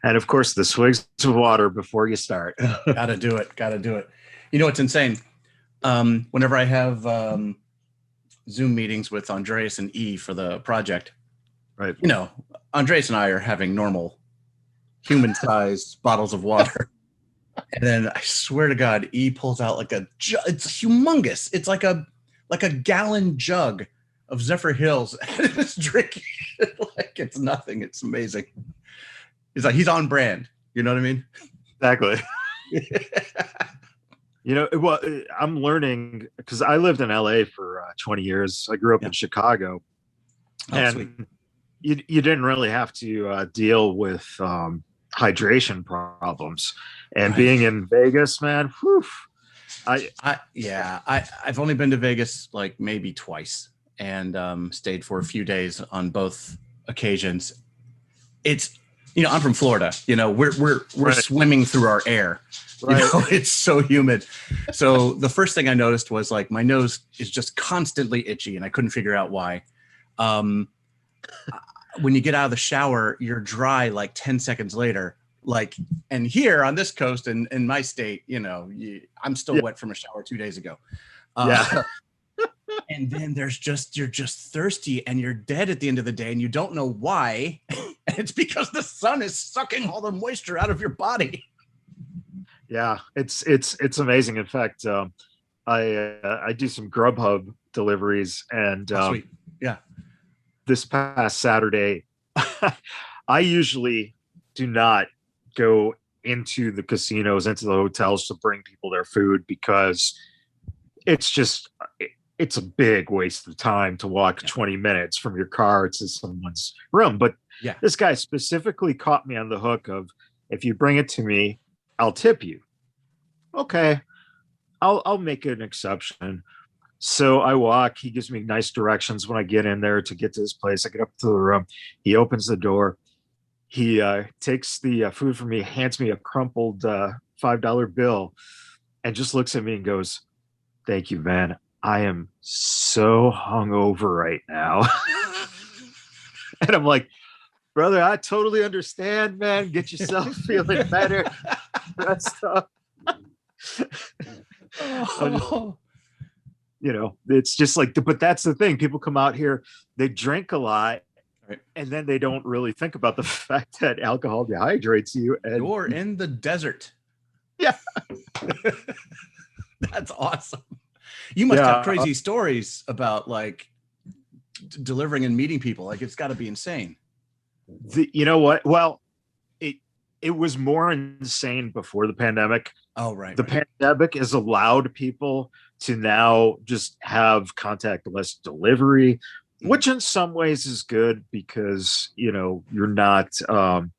And of course, the swigs of water before you start. Gotta do it. You know, it's insane. Whenever I have Zoom meetings with Andreas and E for the project, right? You know, Andreas and I are having normal human-sized bottles of water. And then I swear to God, E pulls out like it's humongous. It's like a gallon jug of Zephyr Hills, and it's drinking it like it's nothing. It's amazing. He's like, he's on brand. You know what I mean? Exactly. You know, well, I'm learning because I lived in LA for 20 years. I grew up in Chicago, and sweet. You didn't really have to deal with hydration problems. And being in Vegas, man, whew, I've only been to Vegas like maybe twice, and stayed for a few days on both occasions. It's, you know, I'm from Florida. You know, we're right. Swimming through our air. Right. You know, it's so humid. So the first thing I noticed was like my nose is just constantly itchy, and I couldn't figure out why. When you get out of the shower, you're dry like 10 seconds later. Like, and here on this coast and in my state, you know, I'm still wet from a shower 2 days ago. And then you're just thirsty and you're dead at the end of the day, and you don't know why. And it's because the sun is sucking all the moisture out of your body. Yeah, it's amazing. In fact, I do some Grubhub deliveries, and sweet. Yeah. This past Saturday, I usually do not go into the casinos, into the hotels to bring people their food, because it's a big waste of time to walk 20 minutes from your car to someone's room. But this guy specifically caught me on the hook of, if you bring it to me, I'll tip you. Okay, I'll make an exception. So I walk, he gives me nice directions when I get in there to get to his place. I get up to the room, he opens the door, he takes the food from me, hands me a crumpled $5 bill, and just looks at me and goes, "Thank you, man. I am so hungover right now." And I'm like, "Brother, I totally understand, man. Get yourself feeling better." That's tough. You know, it's just like, but that's the thing. People come out here, they drink a lot, right, and then they don't really think about the fact that alcohol dehydrates you. And you're in the desert. Yeah. That's awesome. You must have crazy stories about like delivering and meeting people. Like, it's got to be insane. You know what? Well, it was more insane before the pandemic. Oh, right. The pandemic has allowed people to now just have contactless delivery, which in some ways is good, because, you know, you're not, some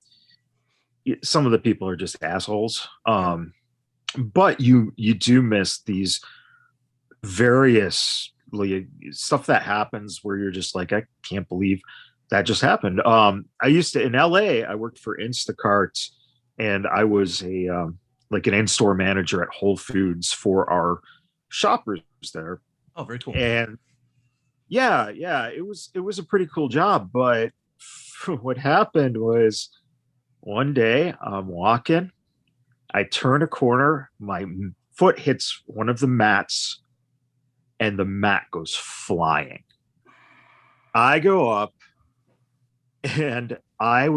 of the people are just assholes. But you do miss these various stuff that happens where you're just like, I can't believe that just happened. I used to, in LA, I worked for Instacart, and I was like an in-store manager at Whole Foods for our shoppers there. Oh, very cool. And yeah, it was a pretty cool job. But what happened was, one day I'm walking, I turn a corner, my foot hits one of the mats, and the mat goes flying. I go up, and I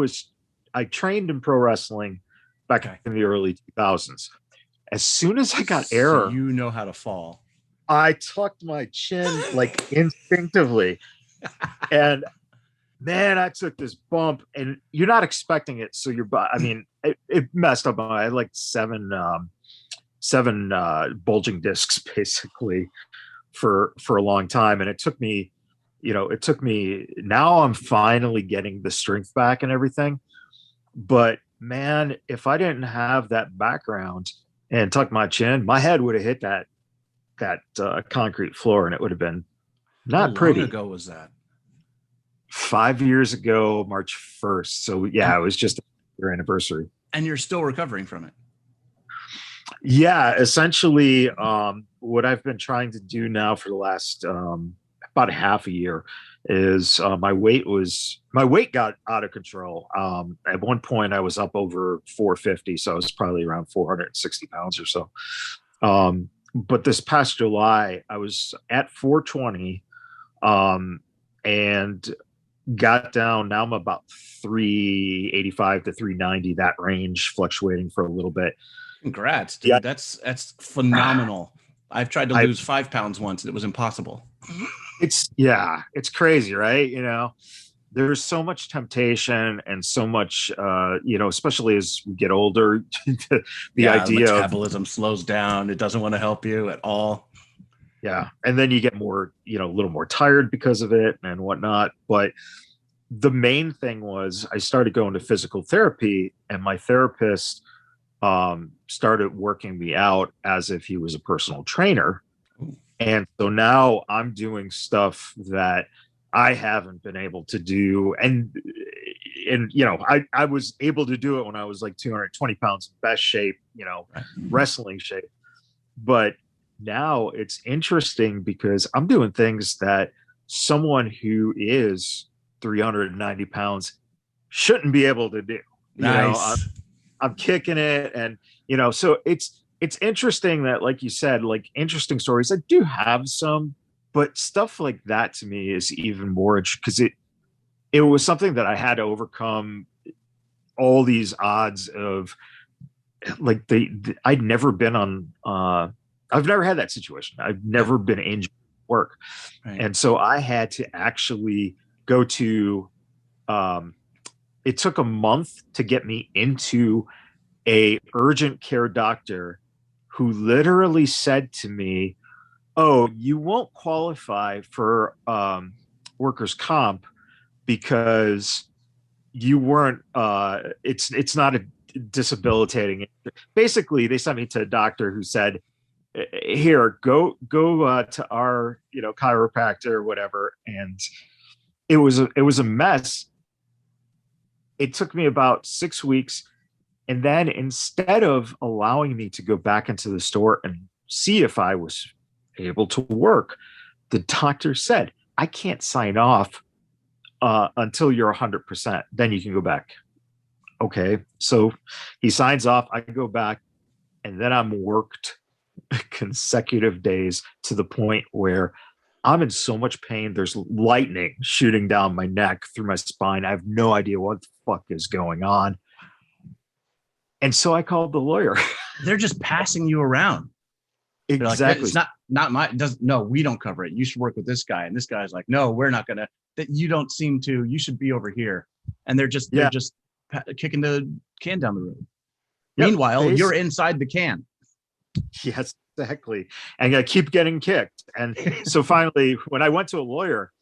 trained in pro wrestling back in the early 2000s. As soon as I got air, so you know how to fall. I tucked my chin like instinctively, and man, I took this bump, and you're not expecting it. So it messed up. I had like seven bulging discs basically for a long time, and it took me. Now I'm finally getting the strength back and everything. But man, if I didn't have that background and tuck my chin, my head would have hit that concrete floor, and it would have been not pretty. How long ago was that? 5 years ago, March 1st. So yeah, it was just your anniversary. And you're still recovering from it. Yeah, essentially, what I've been trying to do now for the last about a half a year is my weight got out of control. At one point I was up over 450, so I was probably around 460 pounds or so. But this past July I was at 420, and got down. Now I'm about 385 to 390, that range, fluctuating for a little bit. Congrats, dude. Yeah. That's phenomenal. I've tried to lose 5 pounds once and it was impossible. It's crazy, right? You know, there's so much temptation and so much, especially as we get older, the idea of metabolism slows down. It doesn't want to help you at all. Yeah. And then you get more, a little more tired because of it and whatnot. But the main thing was I started going to physical therapy, and my therapist started working me out as if he was a personal trainer. And so now I'm doing stuff that I haven't been able to do. And I was able to do it when I was like 220 pounds, best shape, wrestling shape. But now it's interesting because I'm doing things that someone who is 390 pounds shouldn't be able to do. Nice. I'm kicking it. And, so it's interesting that, like you said, like interesting stories. I do have some, but stuff like that to me is even more because it was something that I had to overcome all these odds of, like, I'd never been on, I've never had that situation. I've never been injured at work. Right. And so I had to actually go to, it took a month to get me into a urgent care doctor who literally said to me, "Oh, you won't qualify for workers' comp because you weren't, it's not a debilitating." Basically, they sent me to a doctor who said, "Here, go to our, chiropractor or whatever." And it was a mess. It took me about 6 weeks. And then instead of allowing me to go back into the store and see if I was able to work, the doctor said, "I can't sign off until you're 100%. Then you can go back." Okay. So he signs off. I go back, and then I'm worked consecutive days to the point where I'm in so much pain. There's lightning shooting down my neck through my spine. I have no idea what the fuck is going on. And so I called the lawyer. They're just passing you around. Exactly. Like, it's not my, no, we don't cover it. You should work with this guy. And this guy's like, "No, we're not going to, that you don't seem to, you should be over here." And they're just kicking the can down the road. Yep. Meanwhile, you're inside the can. Yes, exactly. And I keep getting kicked. And so finally, when I went to a lawyer,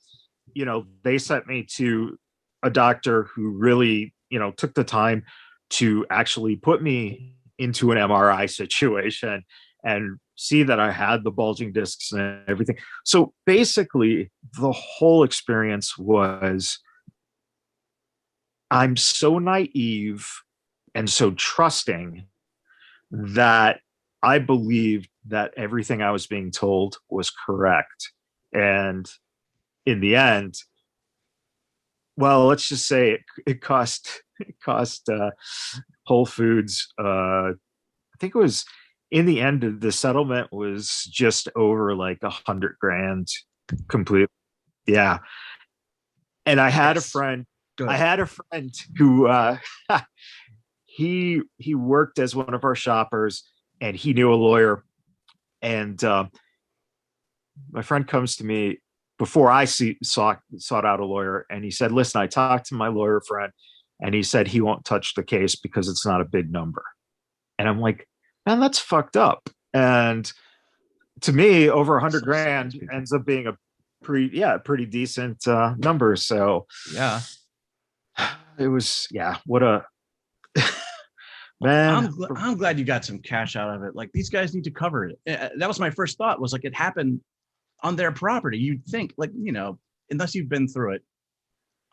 they sent me to a doctor who really, took the time to actually put me into an MRI situation and see that I had the bulging discs and everything. So basically, the whole experience was, I'm so naive and so trusting that I believed that everything I was being told was correct. And in the end, well, let's just say it cost Whole Foods, I think it was, in the end, the settlement was just over like $100,000 complete. Yeah. And I had a friend who he worked as one of our shoppers, and he knew a lawyer. And my friend comes to me before I sought out a lawyer, and he said, "Listen, I talked to my lawyer friend, and he said he won't touch the case because it's not a big number." And I'm like, "Man, that's fucked up." And to me, over $100,000 ends up being a pretty decent number. So yeah, it was, what a man. I'm glad you got some cash out of it. Like, these guys need to cover it. That was my first thought, was like, it happened on their property. You'd think, like, unless you've been through it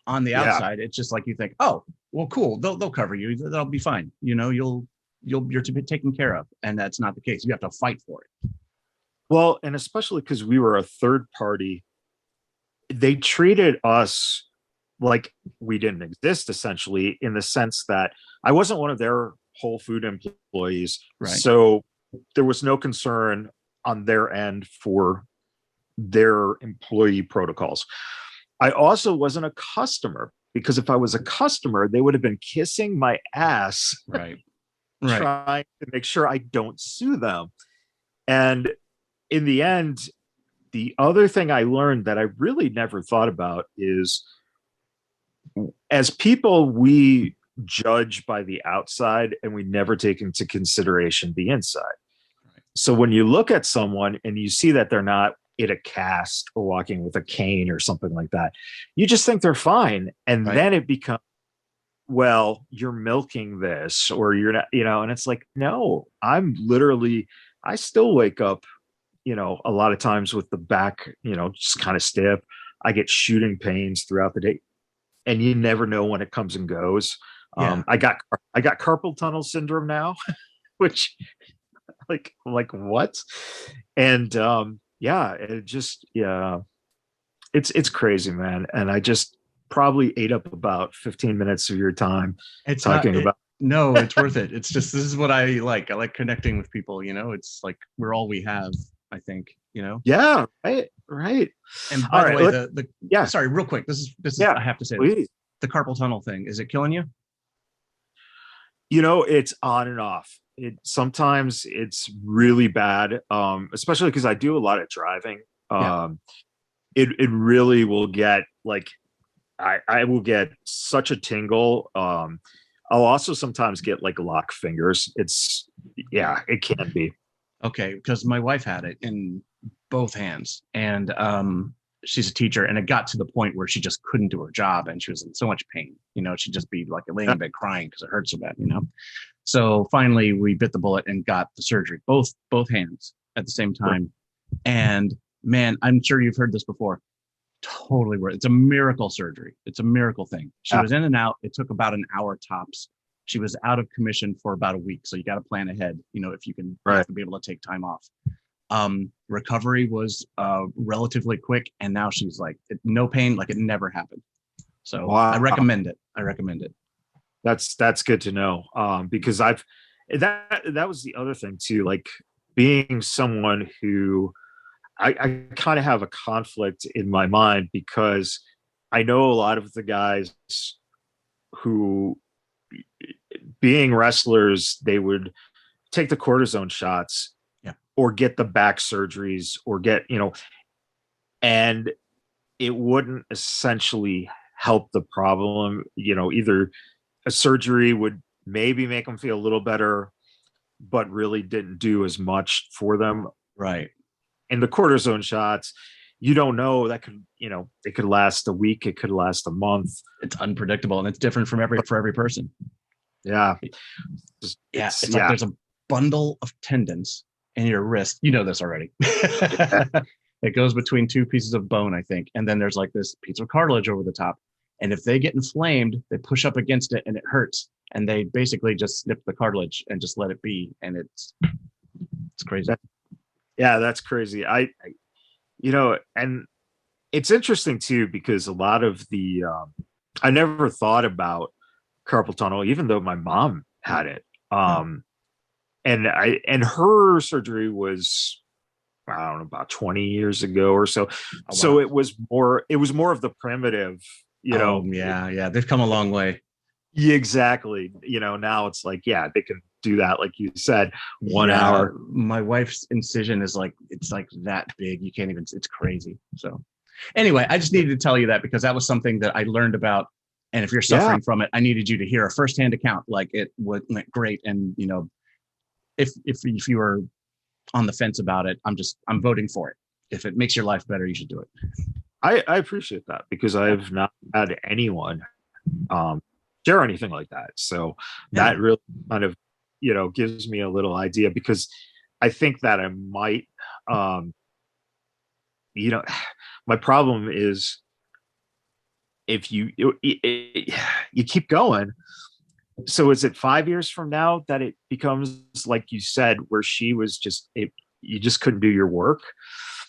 on the outside, it's just like, you think, "Oh, well, cool. They'll cover you. That'll be fine. You're to be taken care of." And that's not the case. You have to fight for it. Well, and especially because we were a third party they treated us like we didn't exist, essentially, in the sense that I wasn't one of their Whole Food employees. Right. So there was no concern on their end for their employee protocols. I also wasn't a customer, because if I was a customer, they would have been kissing my ass, Right. trying to make sure I don't sue them. And in the end, the other thing I learned that I really never thought about is, as people, we judge by the outside and we never take into consideration the inside. Right. So when you look at someone and you see that they're not in a cast or walking with a cane or something like that, you just think they're fine. And right. then it becomes, well, you're milking this, or you're not, and it's like, no, I still wake up, a lot of times with the back, just kind of stiff. I get shooting pains throughout the day, and you never know when it comes and goes. Yeah. I got carpal tunnel syndrome now, which like what? And it's crazy, man. And I just probably ate up about 15 minutes of your time talking about. No, it's worth it. It's just, this is what I like. I like connecting with people, it's like, we're all we have, I think, Yeah. Right. And by the way, sorry, real quick. This is, I have to say this. The carpal tunnel thing, is it killing you? It's on and off. Sometimes it's really bad, especially because I do a lot of driving. It really will get like, I will get such a tingle. I'll also sometimes get like lock fingers. It can be. Okay, because my wife had it in both hands, and she's a teacher, and it got to the point where she just couldn't do her job, and she was in so much pain. She'd just be like laying in bed crying because it hurt so bad. So finally, we bit the bullet and got the surgery, both hands at the same time. And man, I'm sure you've heard this before. Totally worth it. It's a miracle surgery. It's a miracle thing. She was in and out. It took about an hour tops. She was out of commission for about a week. So you got to plan ahead, if you can, you have to be able to take time off. Recovery was relatively quick. And now she's like, no pain, like it never happened. So wow. I recommend it. That's good to know. Because that was the other thing too, like being someone who I kind of have a conflict in my mind, because I know a lot of the guys who, being wrestlers, they would take the cortisone shots or get the back surgeries or get, and it wouldn't essentially help the problem. Either a surgery would maybe make them feel a little better, but really didn't do as much for them. Right. And the cortisone shots, you don't know, that could, it could last a week. It could last a month. It's unpredictable, and it's different for every person. Yeah. It's like there's a bundle of tendons in your wrist. You know this already. It goes between two pieces of bone, I think. And then there's like this piece of cartilage over the top. And if they get inflamed, they push up against it and it hurts. And they basically just snip the cartilage and just let it be. And it's crazy. That's crazy. And it's interesting too, because a lot of the, I never thought about carpal tunnel, even though my mom had it. And her surgery was, I don't know, about 20 years ago or so. Oh, wow. So it was more of the primitive, Yeah. They've come a long way. Yeah, exactly. Now it's like, they can do that. Like you said, 1 hour. My wife's incision is like, it's like that big. You can't even, it's crazy. So anyway, I just needed to tell you that, because that was something that I learned about. And if you're suffering from it, I needed you to hear a firsthand account. Like it went great. And if you were on the fence about it, I'm voting for it. If it makes your life better, you should do it. I appreciate that, because I've not had anyone share anything like that. So that really kind of, gives me a little idea, because I think that I might, my problem is, if you keep going. So is it 5 years from now that it becomes, like you said, where she was you just couldn't do your work?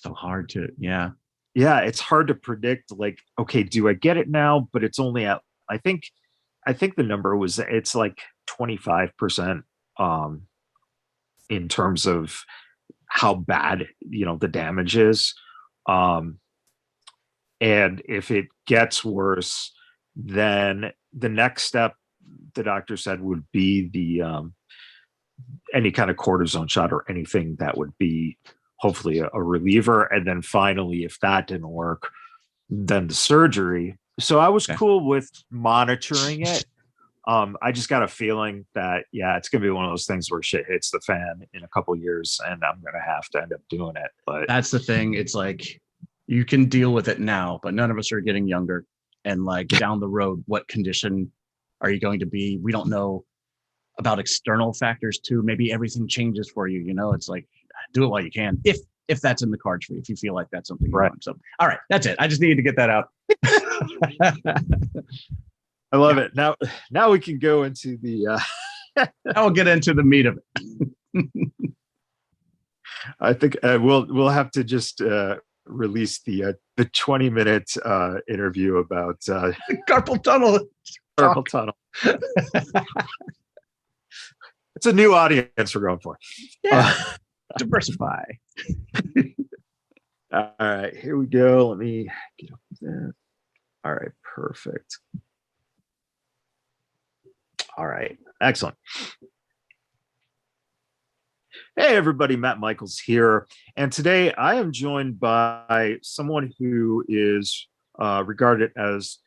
So hard to, yeah, it's hard to predict. Like, okay, do I get it now? But it's only at, I think, the number was, it's like 25% um, in terms of how bad, the damage is. Um, and if it gets worse, then the next step, the doctor said, would be the any kind of cortisone shot or anything that would be hopefully a reliever. And then finally, if that didn't work, then the surgery. So I was cool with monitoring it. I just got a feeling that, yeah, it's going to be one of those things where shit hits the fan in a couple of years and I'm going to have to end up doing it. But that's the thing. It's like, you can deal with it now, but none of us are getting younger. And like down the road, what condition are you going to be? We don't know about external factors too. Maybe everything changes for you. It's like, do it while you can. If that's in the cards for you, if you feel like that's something you want. So, all right, that's it. I just needed to get that out. I love it. Now we can go into the. I will get into the meat of it. I think we'll have to just release the 20-minute interview about carpal tunnel. Carpal tunnel. It's a new audience we're going for. Yeah. Diversify. All right, here we go. Let me get up there. All right, perfect. All right, excellent. Hey, everybody, Matt Michaels here. And today I am joined by someone who is regarded as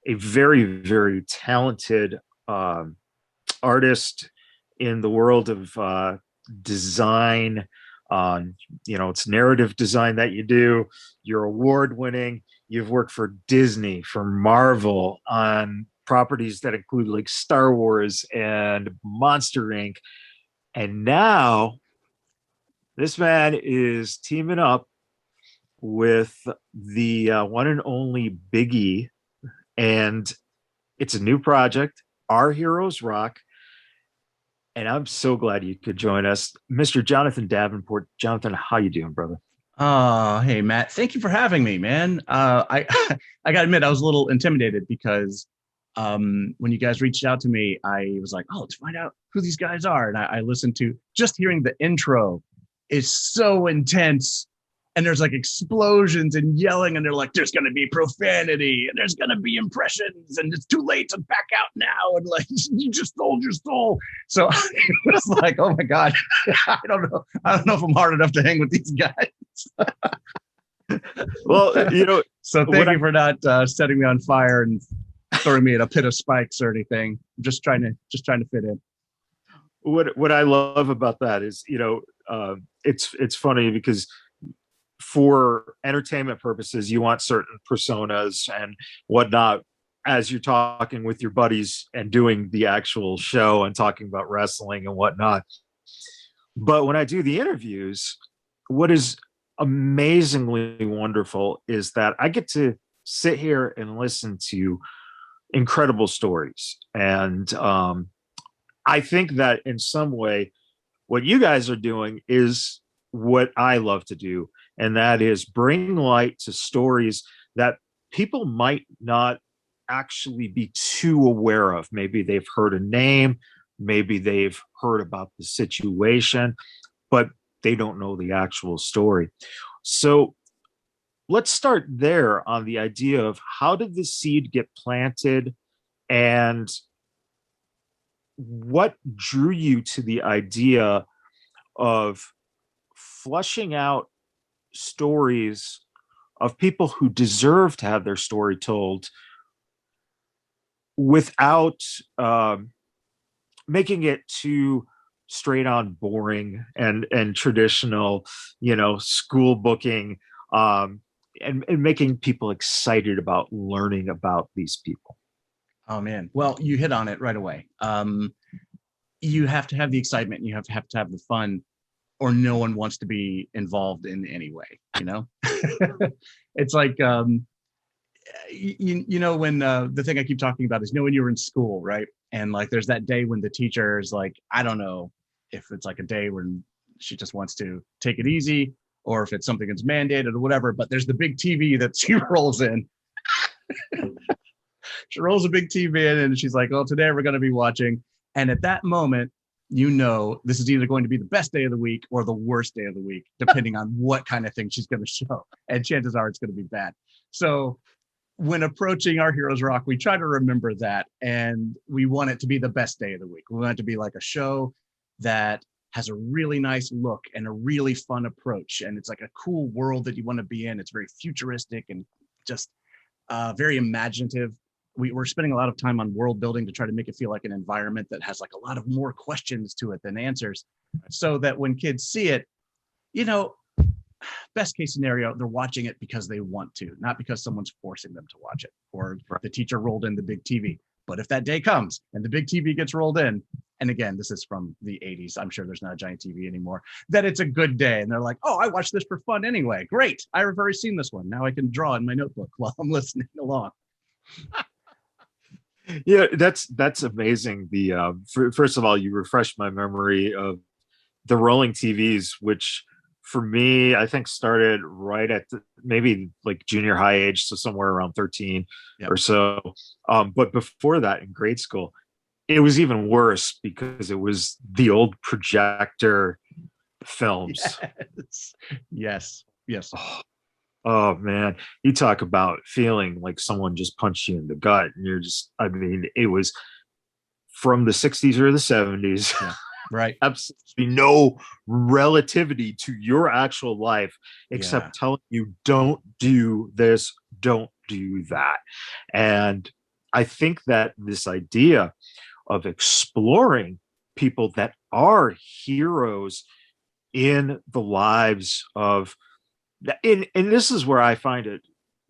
a very, very talented artist in the world of design. It's narrative design that you do. You're award-winning. You've worked for Disney, for Marvel, on properties that include like Star Wars and Monster Inc. And now this man is teaming up with the one and only Biggie, and it's a new project, Our Heroes Rock. And I'm so glad you could join us, Mr. Jonathan Davenport. Jonathan, how you doing, brother? Oh, hey, Matt. Thank you for having me, man. I got to admit, I was a little intimidated because when you guys reached out to me, I was like, oh, let's find out who these guys are. And I listened to, just hearing the intro is so intense. And there's like explosions and yelling, and they're like, there's going to be profanity and there's going to be impressions, and it's too late to back out now. And like, you just sold your soul. So it was like, oh my God, I don't know if I'm hard enough to hang with these guys. Well, so thank you for not setting me on fire and throwing me in a pit of spikes or anything. I'm just trying to fit in. What I love about that is, it's funny because for entertainment purposes, you want certain personas and whatnot as you're talking with your buddies and doing the actual show and talking about wrestling and whatnot. But when I do the interviews, what is amazingly wonderful is that I get to sit here and listen to incredible stories. And I think that in some way, what you guys are doing is what I love to do. And that is bring light to stories that people might not actually be too aware of. Maybe they've heard a name, maybe they've heard about the situation, but they don't know the actual story. So let's start there on the idea of how did the seed get planted and what drew you to the idea of flushing out stories of people who deserve to have their story told without making it too straight on boring and traditional, school booking, and making people excited about learning about these people. Oh man. Well, you hit on it right away. You have to have the excitement and you have to have the fun, or no one wants to be involved in any way, It's like, when the thing I keep talking about is, when you're in school, right? And like, there's that day when the teacher is like, I don't know if it's like a day when she just wants to take it easy, or if it's something that's mandated or whatever, but there's the big TV that she rolls in. She rolls a big TV in and she's like, oh, today we're going to be watching. And at that moment, you know, this is either going to be the best day of the week or the worst day of the week, depending on what kind of thing she's going to show. And chances are it's going to be bad. So when approaching Our Heroes Rock, we try to remember that. And we want it to be the best day of the week. We want it to be like a show that has a really nice look and a really fun approach. And it's like a cool world that you want to be in. It's very futuristic and just very imaginative. We're spending a lot of time on world building to try to make it feel like an environment that has like a lot of more questions to it than answers, so that when kids see it, you know, best case scenario, they're watching it because they want to, not because someone's forcing them to watch it or the teacher rolled in the big TV. But if that day comes and the big TV gets rolled in, and again, this is from the 80s, I'm sure there's not a giant TV anymore, that it's a good day. And they're like, oh, I watched this for fun anyway. Great. I've already seen this one. Now I can draw in my notebook while I'm listening along. Yeah, that's amazing. First of all, you refreshed my memory of the rolling TVs, which for me, I think started right at maybe like junior high age, so somewhere around 13 or so. But before that, in grade school, it was even worse because it was the old projector films. Yes. Oh man, you talk about feeling like someone just punched you in the gut, and you're just, I mean, it was from the 60s or the 70s. Yeah, right. Absolutely no relativity to your actual life except telling you, don't do this, don't do that. And I think that this idea of exploring people that are heroes in the lives of, and this is where I find it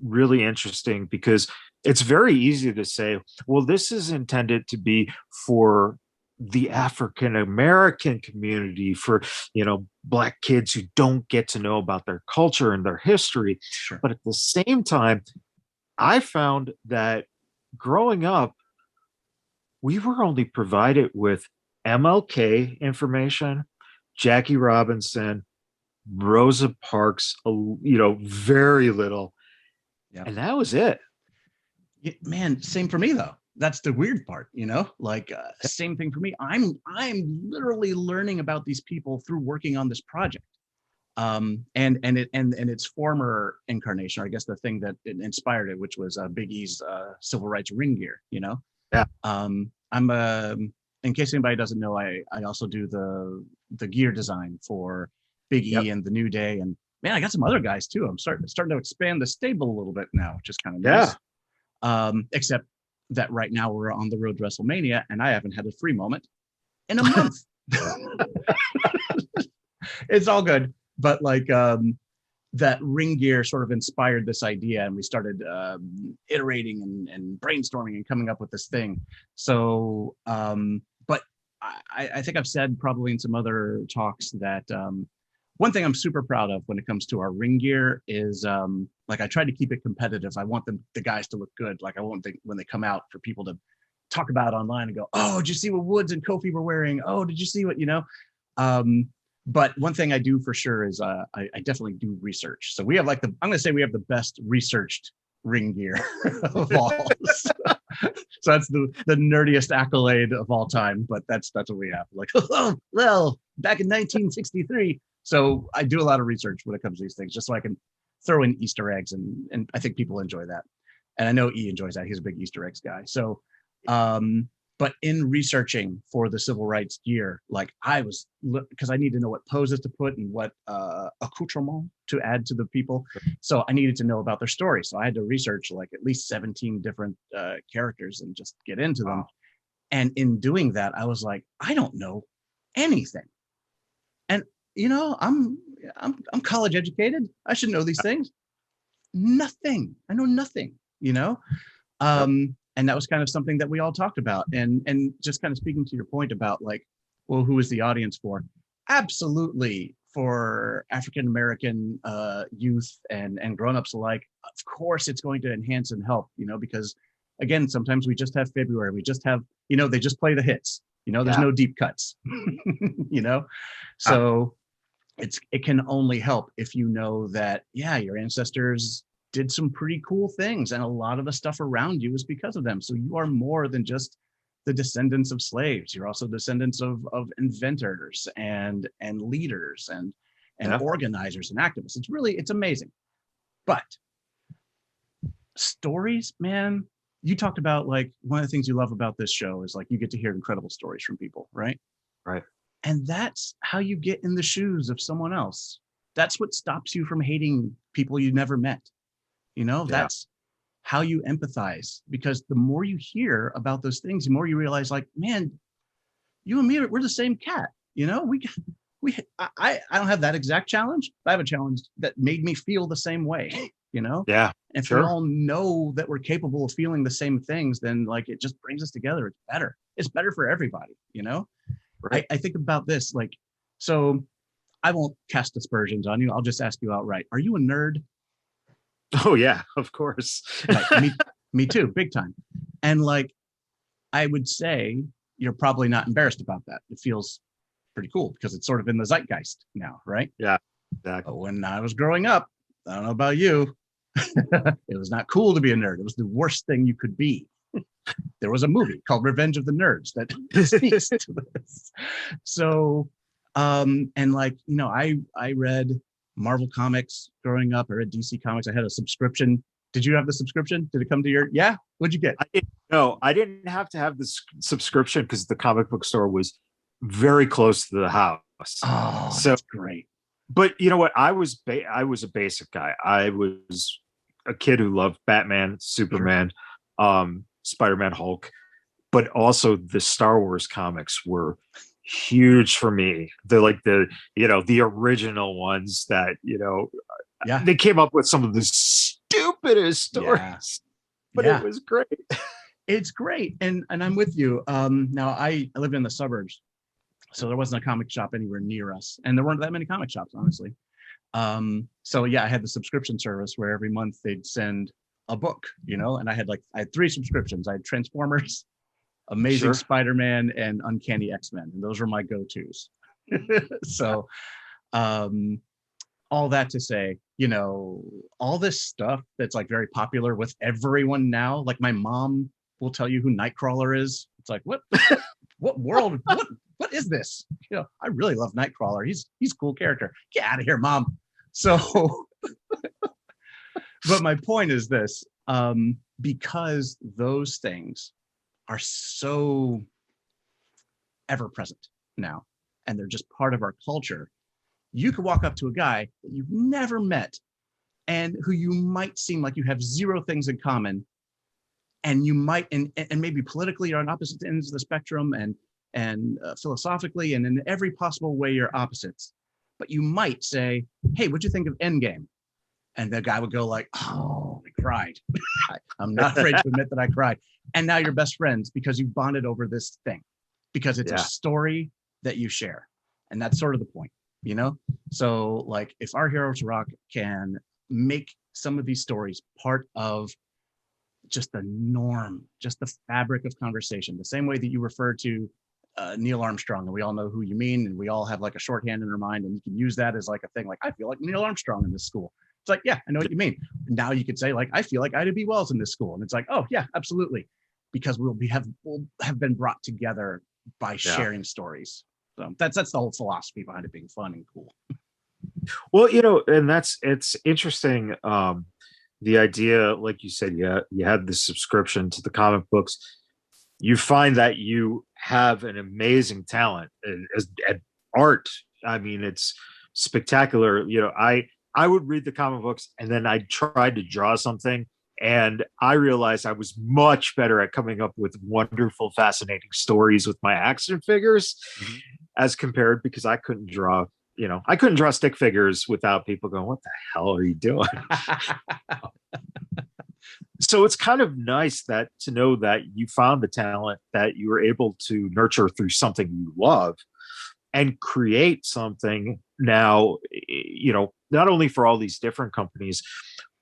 really interesting, because it's very easy to say, well, this is intended to be for the African American community, for, you know, Black kids who don't get to know about their culture and their history. Sure. But at the same time, I found that growing up, we were only provided with MLK information, Jackie Robinson, Rosa Parks, you know, very little. And that was it. Man, same for me though. That's the weird part, you know, like same thing for me. I'm literally learning about these people through working on this project. And its former incarnation, or I guess the thing that inspired it, which was Big E's civil rights ring gear, you know. I'm in case anybody doesn't know, I also do the gear design for Big E and the New Day, and man, I got some other guys too. I'm starting to expand the stable a little bit now, which is kind of nice. Except that right now we're on the road to WrestleMania, and I haven't had a free moment in a month. It's all good, but like that ring gear sort of inspired this idea, and we started iterating and brainstorming and coming up with this thing. So, but I think I've said probably in some other talks that one thing I'm super proud of when it comes to our ring gear is like I try to keep it competitive. I want the guys to look good. Like I want when they come out for people to talk about online and go, oh, did you see what Woods and Kofi were wearing? Oh, did you see what, you know? But one thing I do for sure is I definitely do research. So we have like I'm going to say we have the best researched ring gear of all. So that's the nerdiest accolade of all time, but that's what we have. Like, oh, well, back in 1963. So I do a lot of research when it comes to these things, just so I can throw in Easter eggs, and I think people enjoy that. And I know E enjoys that. He's a big Easter eggs guy. So, but in researching for the civil rights gear, like I was, because I need to know what poses to put and what accoutrement to add to the people. So I needed to know about their story. So I had to research like at least 17 different characters and just get into them. And in doing that, I was like, I don't know anything. And you know, I'm college educated. I should know these things. Nothing. I know nothing, you know? And that was kind of something that we all talked about. And just kind of speaking to your point about like, well, who is the audience for? Absolutely for African-American youth and grown-ups alike. Of course, it's going to enhance and help, you know, because again, sometimes we just have February. We just have, you know, they just play the hits. You know, there's no deep cuts, you know? So it can only help if you know that, yeah, your ancestors did some pretty cool things, and a lot of the stuff around you is because of them. So you are more than just the descendants of slaves. You're also descendants of inventors and leaders and organizers and activists. It's amazing. But stories, man, you talked about, like, one of the things you love about this show is, like, you get to hear incredible stories from people, right? Right. And that's how you get in the shoes of someone else. That's what stops you from hating people you never met. That's how you empathize, because the more you hear about those things, the more you realize, like, man, you and me, we're the same cat. I don't have that exact challenge, but I have a challenge that made me feel the same way. Yeah. If we all know that we're capable of feeling the same things, then, like, it just brings us together. It's better. It's better for everybody. Right. I think about this, like, so I won't cast aspersions on you. I'll just ask you outright. Are you a nerd? Oh yeah, of course. Like, me too, big time. And, like, I would say you're probably not embarrassed about that. It feels pretty cool because it's sort of in the zeitgeist now, right? Yeah, exactly. But when I was growing up, I don't know about you, it was not cool to be a nerd. It was the worst thing you could be. There was a movie called Revenge of the Nerds that speaks to this. So, and, like, I read Marvel comics growing up. I read DC comics. I had a subscription. Did you have the subscription? Did it come to your? Yeah. What'd you get? I didn't have to have this subscription because the comic book store was very close to the house. Oh, so that's great. But you know what? I was a basic guy. I was a kid who loved Batman, Superman, Spider-Man, Hulk, but also the Star Wars comics were huge for me. They're like the original ones that, they came up with some of the stupidest stories, but it was great. It's great. And I'm with you. Now I lived in the suburbs, so there wasn't a comic shop anywhere near us, and there weren't that many comic shops, honestly. So yeah, I had the subscription service where every month they'd send a book, and I had 3 subscriptions. I had Transformers, Amazing Spider-Man, and Uncanny X-Men, and those were my go-tos. So all that to say, all this stuff that's, like, very popular with everyone now, like, my mom will tell you who Nightcrawler is. It's like, what world, what is this? I really love Nightcrawler. He's a cool character. Get out of here, Mom. So, but my point is this, because those things are so ever present now, and they're just part of our culture. You could walk up to a guy that you've never met and who you might seem like you have 0 things in common, and you might, and maybe politically you're on opposite ends of the spectrum, and philosophically, and in every possible way you're opposites. But you might say, hey, what'd you think of Endgame? And the guy would go like, oh, I cried. I'm not afraid to admit that I cried. And now you're best friends because you bonded over this thing, because it's a story that you share. And that's sort of the point, So, like, if Our Heroes Rock can make some of these stories part of just the norm, just the fabric of conversation, the same way that you refer to Neil Armstrong, and we all know who you mean, and we all have, like, a shorthand in our mind, and you can use that as, like, a thing, like, I feel like Neil Armstrong in this school. It's like, yeah, I know what you mean. Now you could say, like, I feel like Ida B. Wells in this school, and it's like, oh yeah, absolutely, because we'll have been brought together by sharing stories. So that's the whole philosophy behind it being fun and cool. Well, and it's interesting. The idea, like you said, you had the subscription to the comic books. You find that you have an amazing talent at art. I mean, it's spectacular. I would read the comic books and then I tried to draw something, and I realized I was much better at coming up with wonderful, fascinating stories with my action figures, as compared, because I couldn't draw. I couldn't draw stick figures without people going, "What the hell are you doing?" So it's kind of nice to know that you found the talent that you were able to nurture through something you love, and create something now, not only for all these different companies,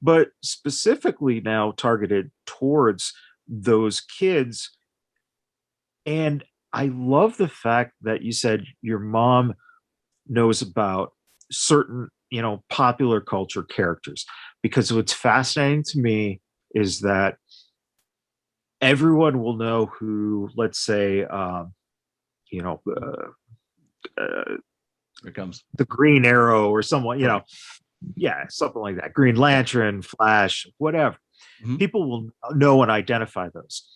but specifically now targeted towards those kids. And I love the fact that you said your mom knows about certain, popular culture characters, because what's fascinating to me is that everyone will know who, let's say, you know, Here it comes. the Green Arrow or someone, yeah, something like that. Green Lantern, Flash, whatever. Mm-hmm. People will know and identify those.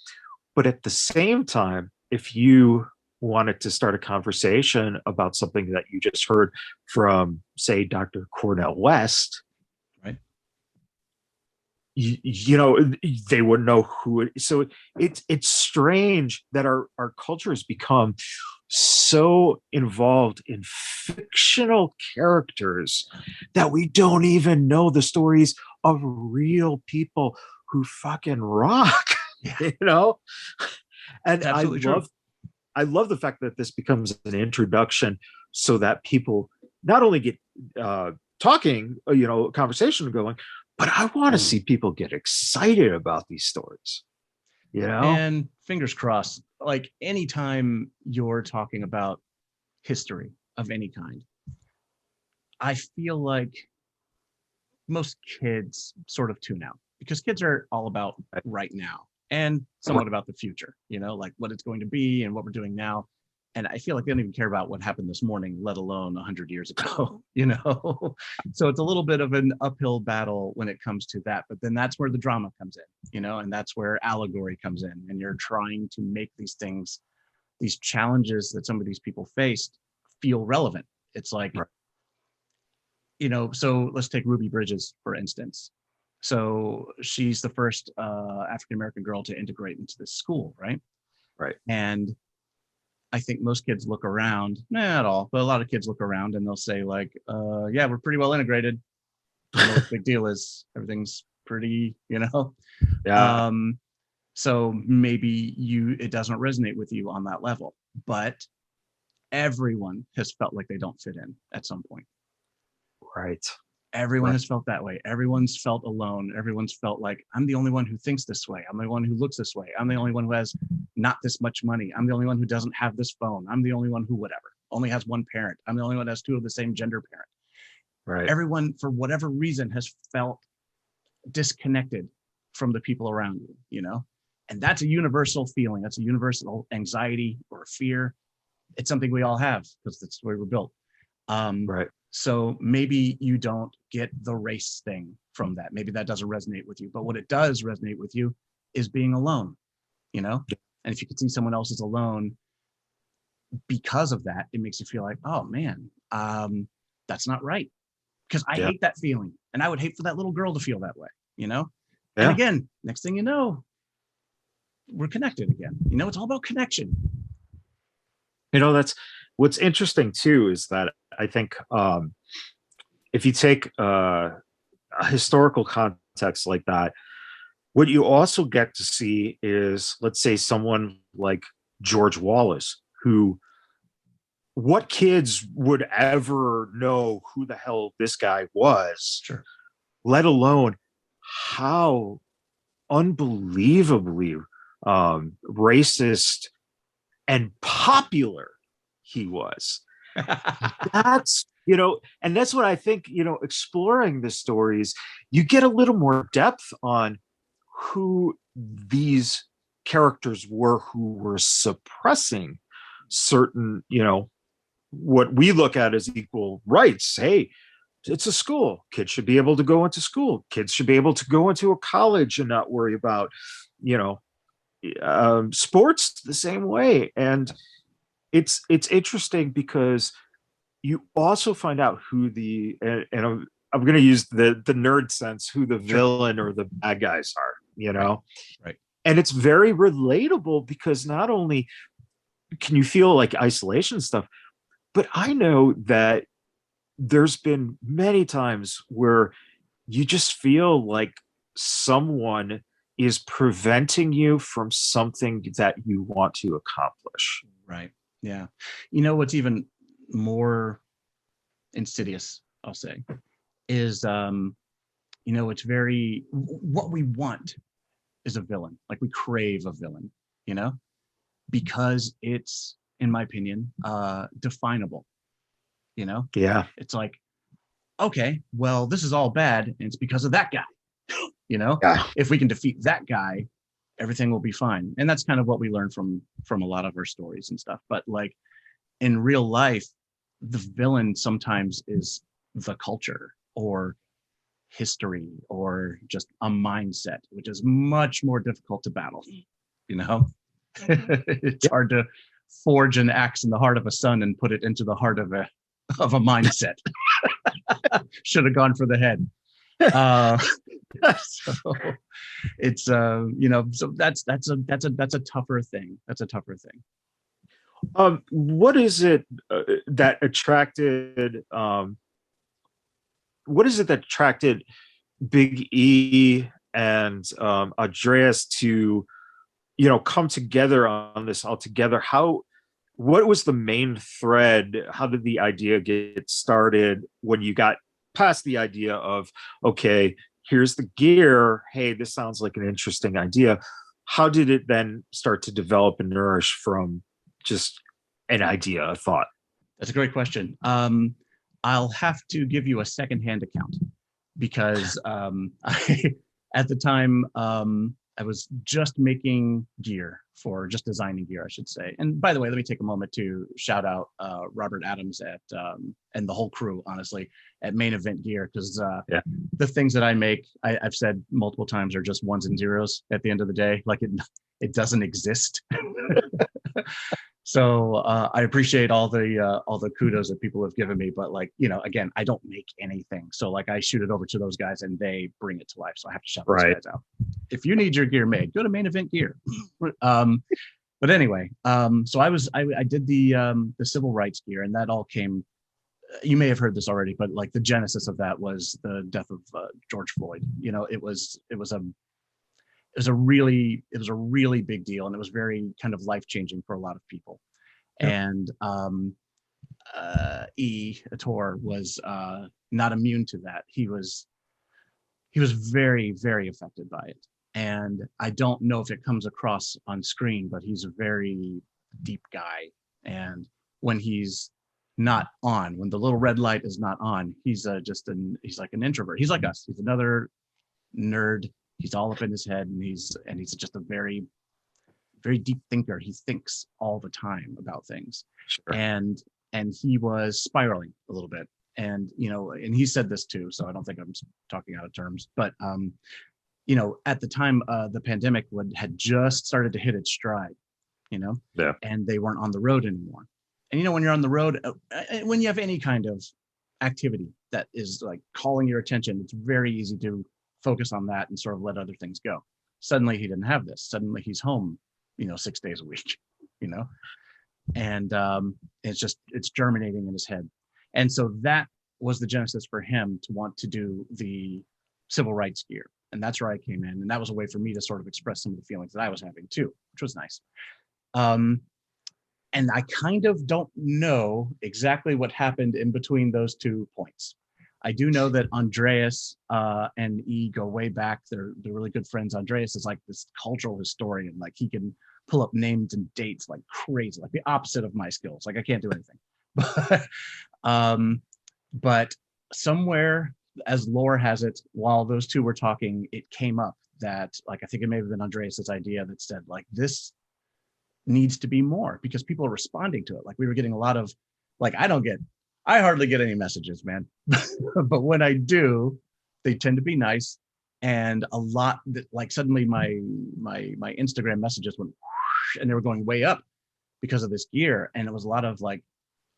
But at the same time, if you wanted to start a conversation about something that you just heard from, say, Dr. Cornel West, right? They wouldn't know who it is. So it's strange that our culture has become so involved in fictional characters that we don't even know the stories of real people who fucking rock. And I love the fact that this becomes an introduction so that people not only get talking, conversation going, but I want to see people get excited about these stories. And fingers crossed, like anytime you're talking about history of any kind, I feel like most kids sort of tune out, because kids are all about right now and somewhat about the future, like what it's going to be and what we're doing now. And I feel like they don't even care about what happened this morning, let alone 100 years ago, So it's a little bit of an uphill battle when it comes to that. But then that's where the drama comes in, and that's where allegory comes in. And you're trying to make these things, these challenges that some of these people faced, feel relevant. It's like, so let's take Ruby Bridges, for instance. So she's the first African-American girl to integrate into this school, right? Right. And I think most kids look around, not all, but a lot of kids look around and they'll say like, yeah, we're pretty well integrated. I don't know what the big deal is. Everything's pretty, Yeah. So maybe it doesn't resonate with you on that level, but everyone has felt like they don't fit in at some point. Right. Everyone has felt that way. Everyone's felt alone. Everyone's felt like, I'm the only one who thinks this way. I'm the one who looks this way. I'm the only one who has not this much money. I'm the only one who doesn't have this phone. I'm the only one who only has one parent. I'm the only one who has two of the same gender parent. Right. Everyone, for whatever reason, has felt disconnected from the people around you, and that's a universal feeling. That's a universal anxiety or fear. It's something we all have because that's the way we're built. Right. So maybe you don't get the race thing from that. Maybe that doesn't resonate with you. But what it does resonate with you is being alone, And if you can see someone else is alone because of that, it makes you feel like, oh man, that's not right. Because I hate that feeling. And I would hate for that little girl to feel that way, And again, next thing you know, we're connected again. It's all about connection. That's what's interesting too, is that I think if you take a historical context like that, what you also get to see is, let's say, someone like George Wallace, who, what kids would ever know who the hell this guy was, sure, let alone how unbelievably racist and popular he was. That's, and that's what I think, exploring the stories, you get a little more depth on who these characters were who were suppressing certain, what we look at as equal rights. Hey, it's a school. Kids should be able to go into school. Kids should be able to go into a college and not worry about, sports the same way. And it's interesting because you also find out who and I'm going to use the nerd sense, who the villain or the bad guys are, Right. And it's very relatable because not only can you feel like isolation stuff, but I know that there's been many times where you just feel like someone is preventing you from something that you want to accomplish. Right. Yeah. What's even more insidious, I'll say, is, it's very, what we want is a villain. Like we crave a villain, because it's, in my opinion, definable, Yeah. It's like, okay, well, this is all bad, and it's because of that guy. Yeah. If we can defeat that guy, everything will be fine. And that's kind of what we learned from a lot of our stories and stuff. But like in real life, the villain sometimes is the culture or history or just a mindset, which is much more difficult to battle. It's hard to forge an axe in the heart of a son and put it into the heart of a mindset. Should have gone for the head. So it's so that's a tougher thing. What is it that attracted Big E and Andreas to come together on this all together? What was the main thread? How did the idea get started when you got past the idea of, okay, here's the gear, hey, this sounds like an interesting idea? How did it then start to develop and nourish from just an idea, a thought? That's a great question. I'll have to give you a secondhand account because at the time I was just making gear just designing gear, I should say. And by the way, let me take a moment to shout out Robert Adams and the whole crew, honestly, at Main Event Gear, because the things that I make, I've said multiple times, are just ones and zeros at the end of the day. Like it doesn't exist. So I appreciate all the kudos that people have given me, but again, I don't make anything. So like I shoot it over to those guys and they bring it to life. So I have to shout those guys out. If you need your gear made, go to Main Event Gear. But anyway, so I did the civil rights gear, and that all came. You may have heard this already, but like the genesis of that was the death of George Floyd. It was a really big deal, and it was very kind of life-changing for a lot of people. And Ettore was not immune to that. He was very, very affected by it. And I don't know if it comes across on screen, but he's a very deep guy. And when he's not on, when the little red light is not on, he's like an introvert. He's like us. He's another nerd. He's all up in his head, and he's just a very, very deep thinker. He thinks all the time about things. Sure. And he was spiraling a little bit. And, and he said this too, so I don't think I'm talking out of terms, but, at the time, the pandemic had just started to hit its stride, and they weren't on the road anymore. And, when you're on the road, when you have any kind of activity that is like calling your attention, it's very easy to focus on that and sort of let other things go. Suddenly he didn't have this. Suddenly he's home, 6 days a week, and it's germinating in his head. And so that was the genesis for him to want to do the civil rights gear. And that's where I came in. And that was a way for me to sort of express some of the feelings that I was having too, which was nice. And I kind of don't know exactly what happened in between those 2 points. I do know that Andreas and E go way back. They're really good friends. Andreas is like this cultural historian. Like he can pull up names and dates like crazy, like the opposite of my skills. Like I can't do anything. But somewhere, as lore has it, while those two were talking, it came up that, like, I think it may have been Andreas's idea that said, like, this needs to be more because people are responding to it. Like we were getting a lot of, like, I hardly get any messages, man. But when I do, they tend to be nice. And a lot that, like, suddenly my Instagram messages went whoosh, and they were going way up because of this gear. And it was a lot of like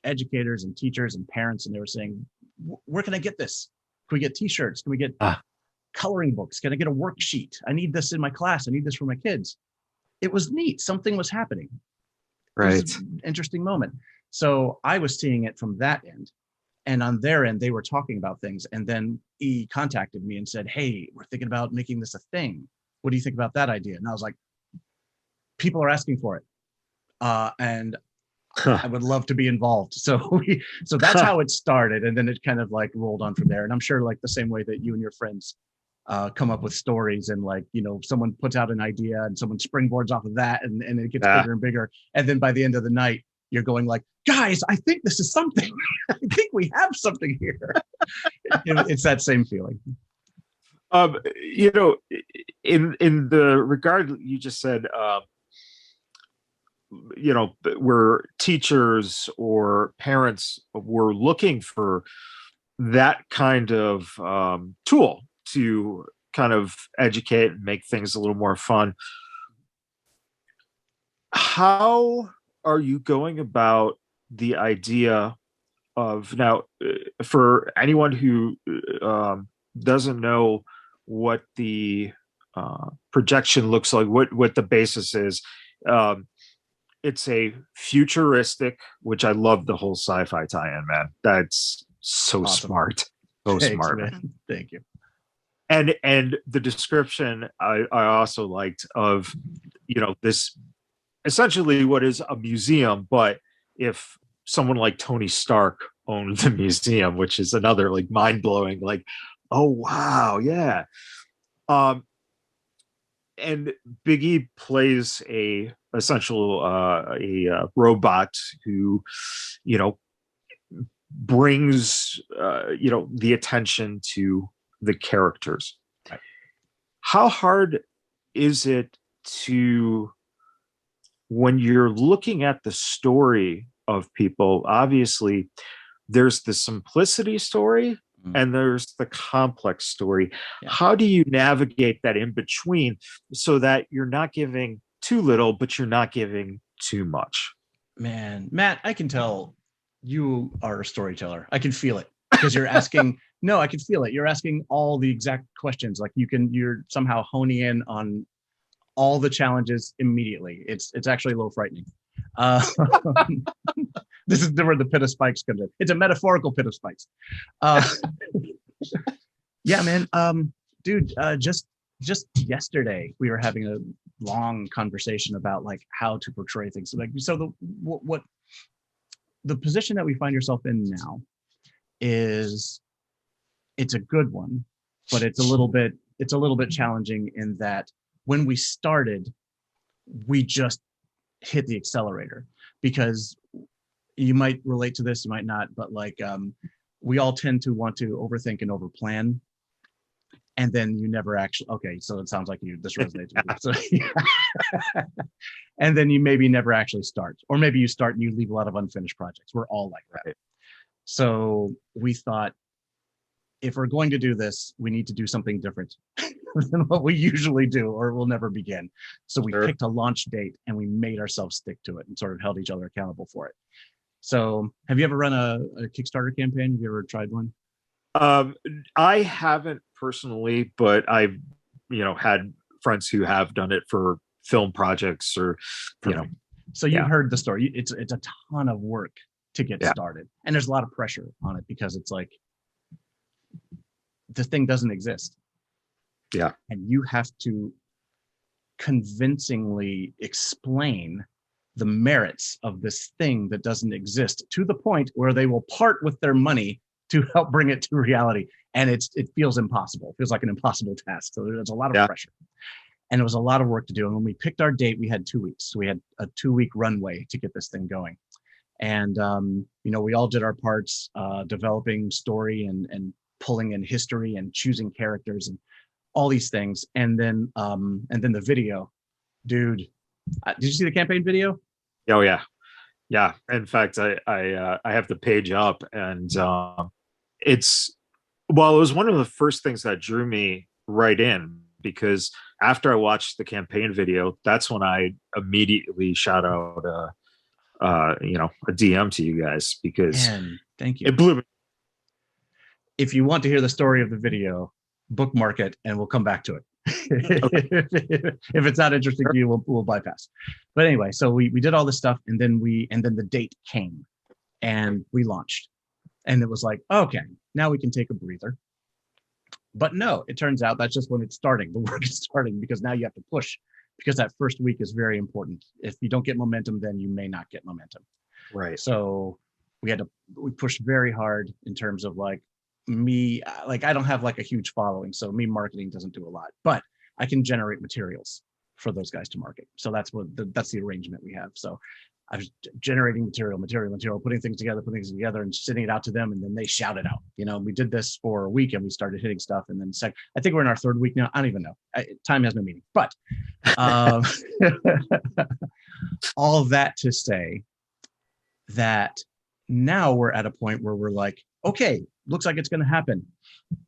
educators and teachers and parents. And they were saying, where can I get this? Can we get t-shirts? Can we get coloring books? Can I get a worksheet? I need this in my class. I need this for my kids. It was neat. Something was happening. Right. It was an interesting moment. So I was seeing it from that end. And on their end, they were talking about things. And then E contacted me and said, hey, we're thinking about making this a thing. What do you think about that idea? And I was like, people are asking for it. And I would love to be involved. So that's how it started. And then it kind of like rolled on from there. And I'm sure like the same way that you and your friends come up with stories and like, someone puts out an idea and someone springboards off of that and it gets bigger and bigger. And then by the end of the night, you're going like, guys, I think this is something. I think we have something here. It's that same feeling. You know, in the regard you just said, you know, where teachers or parents were looking for that kind of tool to kind of educate and make things a little more fun. How are you going about the idea of now, for anyone who doesn't know what the projection looks like, what the basis is? It's a futuristic, which I love the whole sci-fi tie-in, man. That's so awesome. Smart. So Thanks, smart. Man. Thank you. And the description I also liked of, you know, this essentially what is a museum, but if someone like Tony Stark owned the museum, which is another like mind-blowing, like, oh wow, yeah. And Big E plays a robot who, you know, brings you know, the attention to the characters. Right. How hard is it to, when you're looking at the story of people, obviously there's the simplicity story and there's the complex story. Yeah. How do you navigate that in between so that you're not giving too little, but you're not giving too much? Man, Matt, I can tell you are a storyteller. I can feel it because you're asking. No, I can feel it. You're asking all the exact questions. Like you're somehow honing in on all the challenges immediately. It's actually a little frightening. This is where the pit of spikes comes in. It's a metaphorical pit of spikes. Yeah, man. Dude, just yesterday we were having a long conversation about like how to portray things. So the position that we find yourself in now is, it's a good one, but it's a little bit challenging in that when we started, we just hit the accelerator, because you might relate to this, you might not, but like we all tend to want to overthink and overplan, and then you never actually. Okay, so it sounds like this resonates with you. So, and then you maybe never actually start, or maybe you start and you leave a lot of unfinished projects. We're all like that. Right. So we thought, if we're going to do this, we need to do something different than what we usually do, or we'll never begin. So we picked a launch date and we made ourselves stick to it and sort of held each other accountable for it. So have you ever run a Kickstarter campaign? Have you ever tried one? I haven't personally, but I've, you know, had friends who have done it for film projects or, you know. So you've heard the story. It's a ton of work to get started. And there's a lot of pressure on it because it's like, this thing doesn't exist. Yeah. And you have to convincingly explain the merits of this thing that doesn't exist, to the point where they will part with their money to help bring it to reality. And it feels impossible. It feels like an impossible task. So there's a lot of pressure. And it was a lot of work to do. And when we picked our date, we had 2 weeks. So we had a 2-week runway to get this thing going. And, you know, we all did our parts, developing story and pulling in history and choosing characters and all these things. And then the video, dude, did you see the campaign video? Oh yeah. Yeah. In fact, I have the page up, and it was one of the first things that drew me right in, because after I watched the campaign video, that's when I immediately shot out you know, a DM to you guys, because thank you. It blew me. If you want to hear the story of the video, bookmark it and we'll come back to it. If it's not interesting to you, we'll bypass. But anyway, so we did all this stuff, and then the date came and we launched, and it was like, okay, now we can take a breather. But no, it turns out that's just when it's starting. The work is starting, because now you have to push, because that first week is very important. If you don't get momentum, then you may not get momentum. Right. So we pushed very hard in terms of like, me, like I don't have like a huge following, so me marketing doesn't do a lot, but I can generate materials for those guys to market. So that's the arrangement we have. So I was generating material, putting things together, and sending it out to them. And then they shout it out. We did this for a week and we started hitting stuff. And then I think we're in our third week now. I don't even know. Time has no meaning. But all of that to say that now we're at a point where we're like, okay, looks like it's going to happen.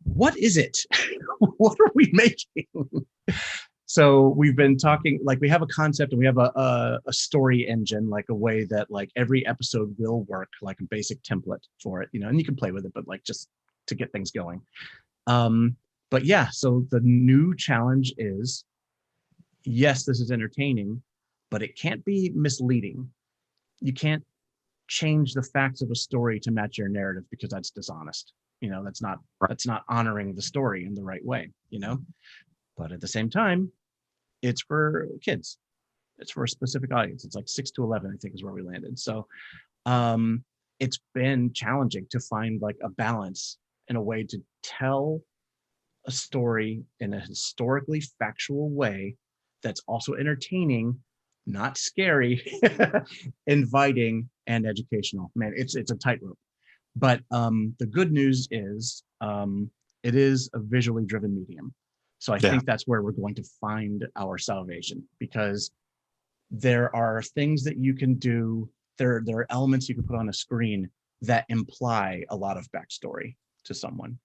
What is it? What are we making? So we've been talking, like we have a concept and we have a story engine, like a way that like every episode will work, like a basic template for it, and you can play with it, but like just to get things going. But yeah, so the new challenge is, yes, this is entertaining, but it can't be misleading. You can't change the facts of a story to match your narrative because that's dishonest. That's not honoring the story in the right way, But at the same time, it's for kids. It's for a specific audience. It's like 6 to 11, I think, is where we landed. So it's been challenging to find like a balance in a way to tell a story in a historically factual way that's also entertaining, not scary, inviting, and educational. Man, it's a tightrope. But the good news is it is a visually driven medium. So I think that's where we're going to find our salvation, because there are things that you can do. There are elements you can put on a screen that imply a lot of backstory to someone.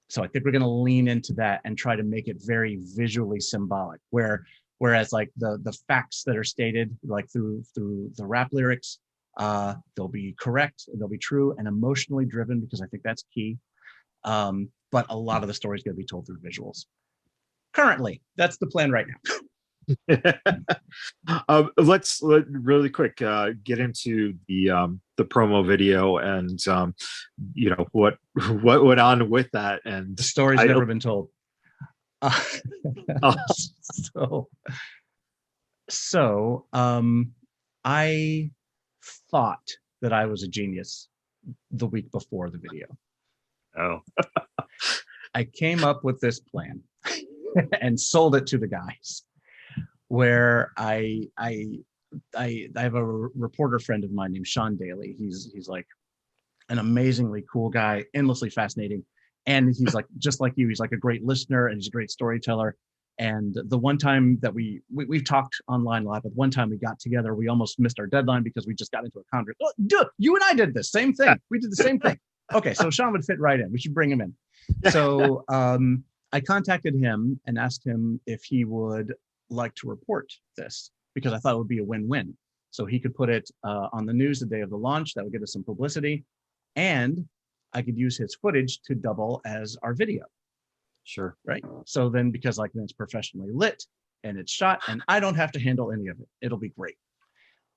So I think we're going to lean into that and try to make it very visually symbolic, whereas like the facts that are stated like through the rap lyrics, they'll be correct, they'll be true and emotionally driven, because I think that's key. But a lot of the story is going to be told through visuals. Currently, that's the plan right now. Let's really quick get into the promo video and what went on with that. And the story's never been told. So I thought that I was a genius the week before the video. Oh. I came up with this plan and sold it to the guys, where I have a reporter friend of mine named Sean Daly. He's like an amazingly cool guy, endlessly fascinating. And he's like, just like you, he's like a great listener and he's a great storyteller. And the one time that we've talked online a lot, but one time we got together, we almost missed our deadline because we just got into a conversation. Oh, dude, you and I did this same thing. We did the same thing. Okay, so Sean would fit right in. We should bring him in. So I contacted him and asked him if he would like to report this, because I thought it would be a win-win. So he could put it on the news the day of the launch. That would get us some publicity. And I could use his footage to double as our video. Sure. Right. So then, because like then it's professionally lit and it's shot and I don't have to handle any of it. It'll be great.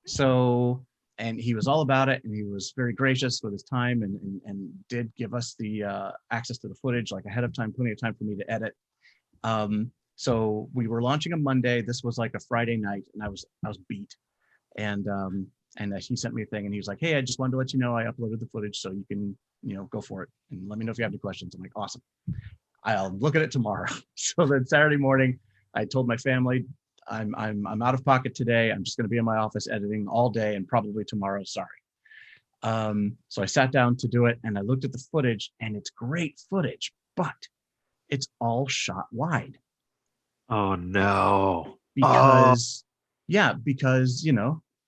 So, and he was all about it, and he was very gracious with his time and did give us the access to the footage like ahead of time, plenty of time for me to edit. So we were launching a Monday. This was like a Friday night, and I was beat. And he sent me a thing, and he was like, "Hey, I just wanted to let you know I uploaded the footage, so you can go for it and let me know if you have any questions." I'm like, "Awesome. I'll look at it tomorrow." So then Saturday morning, I told my family, I'm out of pocket today. I'm just going to be in my office editing all day and probably tomorrow. Sorry. So I sat down to do it, and I looked at the footage, and it's great footage, but it's all shot wide. Oh no. Because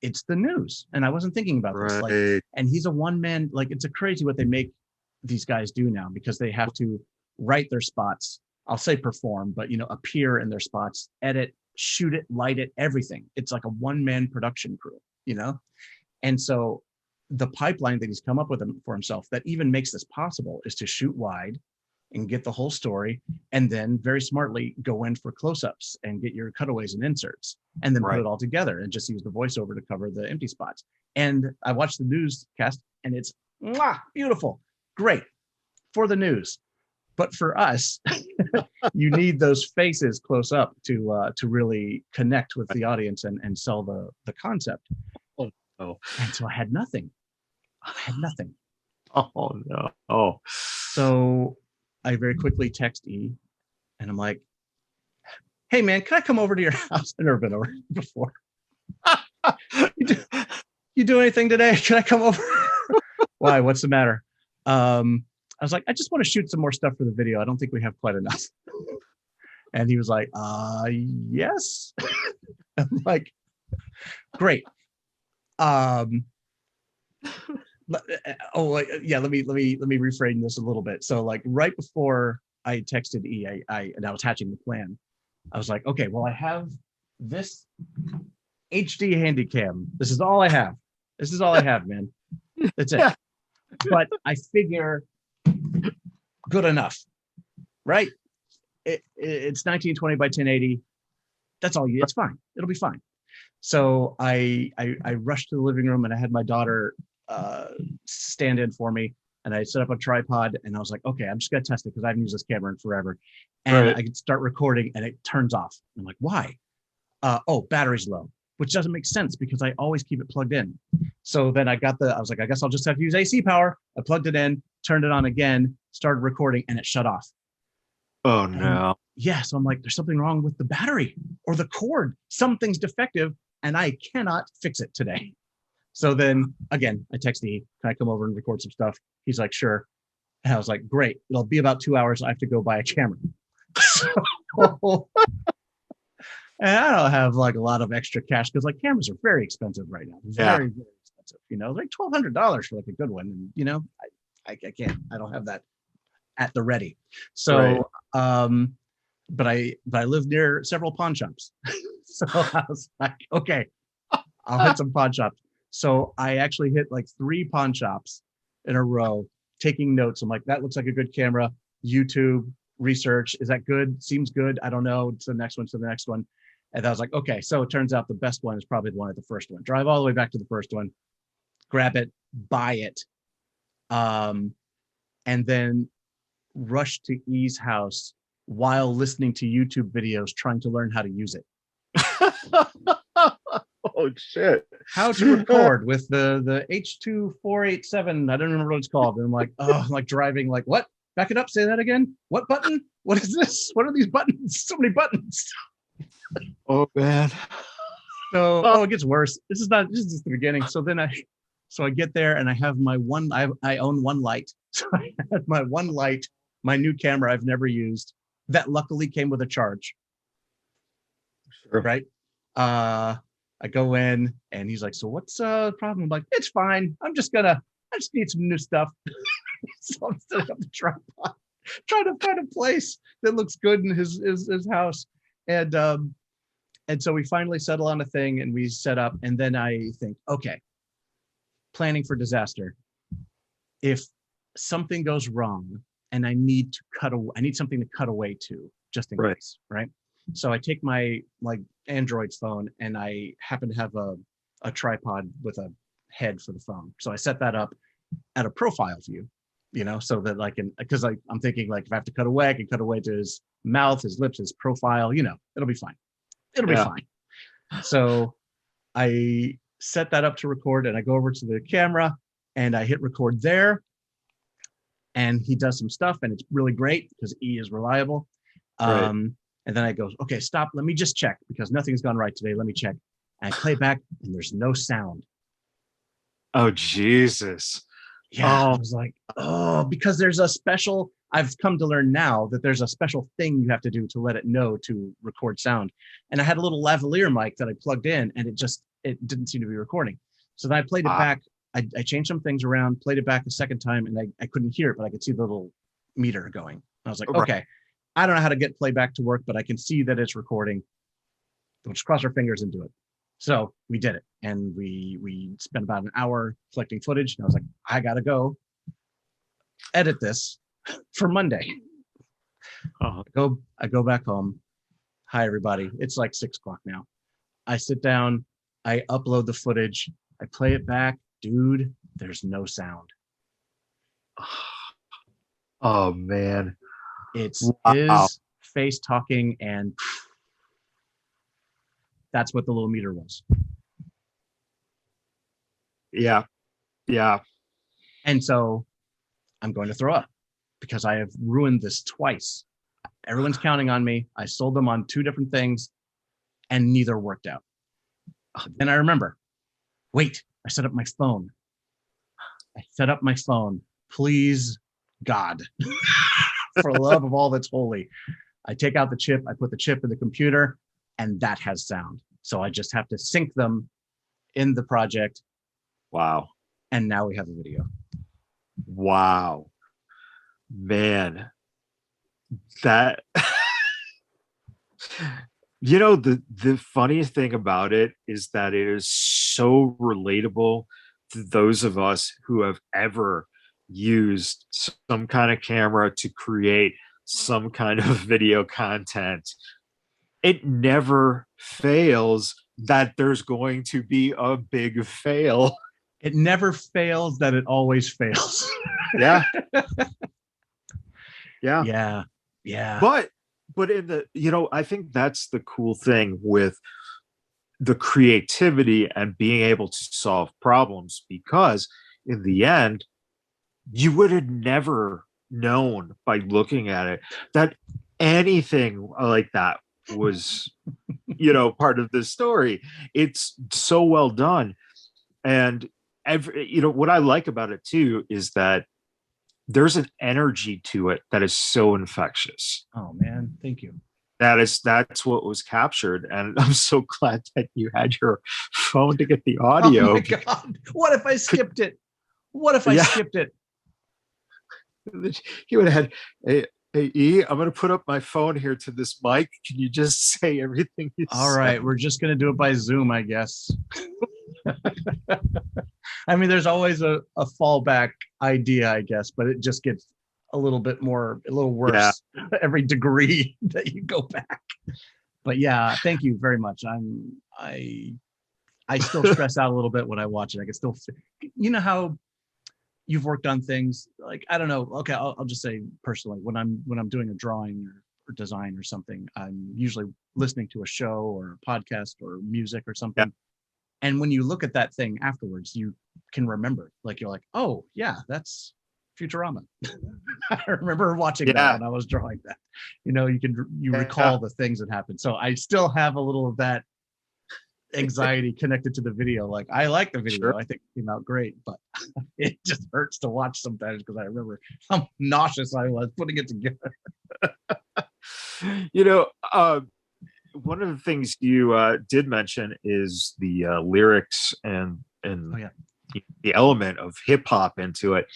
it's the news, and I wasn't thinking about this. Like, and he's a one-man, like it's a crazy what they make these guys do now, because they have to write their spots. I'll say perform, but appear in their spots, edit, shoot it, light it, everything. It's like a one-man production crew, And so the pipeline that he's come up with for himself that even makes this possible is to shoot wide and get the whole story, and then very smartly go in for close-ups and get your cutaways and inserts, and then put it all together and just use the voiceover to cover the empty spots. And I watched the newscast, and it's beautiful, great for the news. But for us, you need those faces close up to really connect with the audience and sell the concept. Oh no! And so I had nothing. Oh no! Oh. So I very quickly text E, and I'm like, "Hey man, can I come over to your house?" I've never been over before. You do anything today? Can I come over? Why? What's the matter? I was like, I just want to shoot some more stuff for the video. I don't think we have quite enough. And he was like, yes. I'm like, great. Yeah, let me reframe this a little bit. So like right before I texted E, and I was hatching the plan, I was like, okay, well, I have this HD Handycam. This is all I have. This is all I have, man. That's it. But I figure good enough, right? It's 1920 by 1080. That's all you. It's fine. It'll be fine. So I rushed to the living room and I had my daughter stand in for me, and I set up a tripod and I was like, okay, I'm just gonna test it because I haven't used this camera in forever. And I could start recording and it turns off. I'm like, why? Oh, battery's low, which doesn't make sense because I always keep it plugged in. So then I was like, I guess I'll just have to use AC power. I plugged it in, turned it on again, started recording, and it shut off. Oh no. Yeah, so I'm like, there's something wrong with the battery or the cord. Something's defective and I cannot fix it today. So then again, I text E, can I come over and record some stuff? He's like, sure. And I was like, great. It'll be about 2 hours. I have to go buy a camera. So, and I don't have like a lot of extra cash because like cameras are very expensive right now. Very, very expensive. You know, like $1,200 for like a good one. And you know, I can't. I don't have that at the ready. So, but I live near several pawn shops. So I was like, okay, I'll hit some pawn shops. So I actually hit like 3 pawn shops in a row, taking notes. I'm like, that looks like a good camera. YouTube research. Is that good? Seems good. I don't know. To the next one, to the next one. And I was like, okay, so it turns out the best one is probably the one at the first one. Drive all the way back to the first one, grab it, buy it, and then rush to E's house while listening to YouTube videos, trying to learn how to use it. Oh shit! How to record with the H2487? I don't remember what it's called. And I'm like, oh, I'm like driving, like what? Back it up. Say that again. What button? What is this? What are these buttons? So many buttons. Oh man. So it gets worse. This is just the beginning. So then I get there and I have my one. I own one light. So I had my one light, my new camera I've never used. That luckily came with a charge. Sure. Right. I go in and he's like, so what's the problem? I'm like, it's fine. I just need some new stuff. So I'm setting up the tripod, trying to find a place that looks good in his house. And so we finally settle on a thing and we set up. And then I think, okay, planning for disaster. If something goes wrong and I need something to cut away to just in case, right? So I take my Android's phone and I happen to have a tripod with a head for the phone. So I set that up at a profile view, you know, so that because I'm thinking like if I have to cut away, I can cut away to his mouth, his lips, his profile, you know, it'll be fine. It'll be fine. So I set that up to record and I go over to the camera and I hit record there. And he does some stuff and it's really great because E is reliable. And then I go, okay, stop. Let me just check because nothing's gone right today. Let me check. And I play back and there's no sound. Oh, Jesus. Yeah. I was like, oh, because there's a special, I've come to learn now that there's a special thing you have to do to let it know to record sound. And I had a little lavalier mic that I plugged in and it didn't seem to be recording. So then I played it back. I changed some things around, played it back a second time and I couldn't hear it, but I could see the little meter going. I was like, okay. I don't know how to get playback to work, but I can see that it's recording. We'll just cross our fingers and do it. So we did it. And we spent about an hour collecting footage. And I was like, I got to go edit this for Monday. I go back home. Hi, everybody. It's like 6:00 now. I sit down. I upload the footage. I play it back. Dude, there's no sound. Oh, man. It's his face talking, and that's what the little meter was. Yeah. And so I'm going to throw up because I have ruined this twice. Everyone's counting on me. I sold them on 2 different things, and neither worked out. Then I remember, wait, I set up my phone. Please, God, for love of all that's holy. I take out the chip, I put the chip in the computer, and that has sound. So I just have to sync them in the project. Wow. And now we have a video. Wow. Man. That the funniest thing about it is that it is so relatable to those of us who have ever used some kind of camera to create some kind of video content. It never fails that there's going to be a big fail. It never fails that it always fails. Yeah. Yeah. But in the, I think that's the cool thing with the creativity and being able to solve problems, because in the end, you would have never known by looking at it that anything like that was, part of the story. It's so well done. And what I like about it too is that there's an energy to it that is so infectious. Oh man, thank you. That's what was captured, and I'm so glad that you had your phone to get the audio. Oh my God, what if I skipped it? You would have had, hey E, I'm going to put up my phone here to this mic. Can you just say everything you All said? right, we're just going to do it by Zoom, I guess. I mean, there's always a fallback idea, I guess, but it just gets a little worse every degree that you go back. But yeah, thank you very much. I still stress out a little bit when I watch it. I can still, how you've worked on things like, I don't know. Okay, I'll just say personally, when I'm doing a drawing or design or something, I'm usually listening to a show or a podcast or music or something. Yeah. And when you look at that thing afterwards, you can remember, like, you're like, oh yeah, that's Futurama. I remember watching that when I was drawing that. You recall the things that happened. So I still have a little of that anxiety connected to the video. Like, I like the video. Sure. I think it came out great, but it just hurts to watch sometimes because I remember how nauseous I was putting it together. One of the things you did mention is the lyrics and the element of hip hop into it.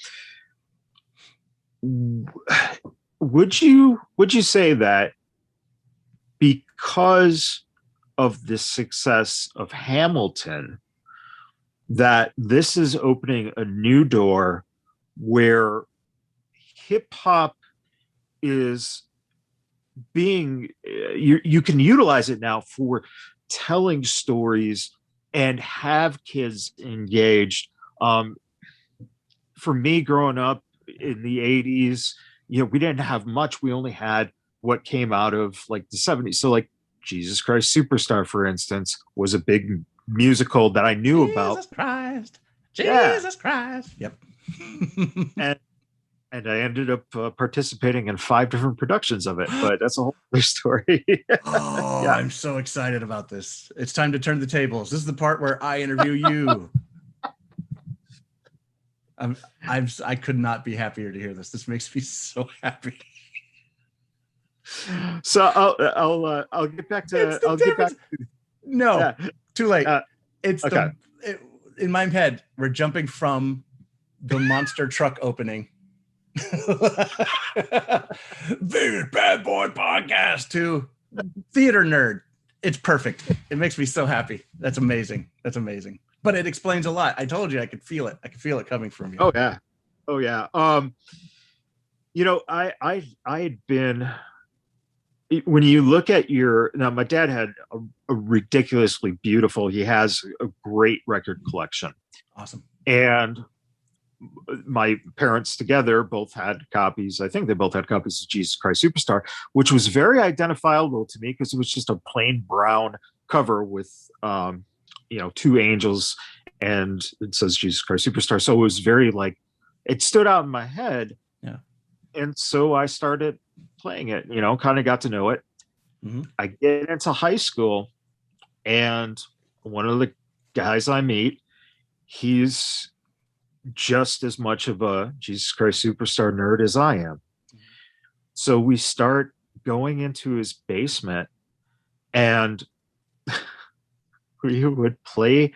Would you say that because of the success of Hamilton, that this is opening a new door where hip hop is being, you can utilize it now for telling stories and have kids engaged? For me, growing up in the 80s, we didn't have much. We only had what came out of like the 70s. So like Jesus Christ Superstar, for instance, was a big musical that I knew about. Jesus Christ. Yep. And I ended up participating in 5 different productions of it, but that's a whole other story. I'm so excited about this. It's time to turn the tables. This is the part where I interview you. I could not be happier to hear this. This makes me so happy. So I'll get back to. No, too late. It's okay. In my head, we're jumping from the monster truck opening. Vegas Badboy Podcast to theater nerd. It's perfect. It makes me so happy. That's amazing. But it explains a lot. I told you I could feel it. I could feel it coming from you. Oh yeah. I had been, when you look at my dad had a ridiculously beautiful, he has a great record collection. Awesome. And my parents together both had copies. I think they both had copies of Jesus Christ Superstar, which was very identifiable to me because it was just a plain brown cover with, 2 angels, and it says Jesus Christ Superstar. So it was very it stood out in my head. Yeah. And so I started playing it, kind of got to know it. Mm-hmm. I get into high school, and one of the guys I meet, he's just as much of a Jesus Christ Superstar nerd as I am. So we start going into his basement, and we would play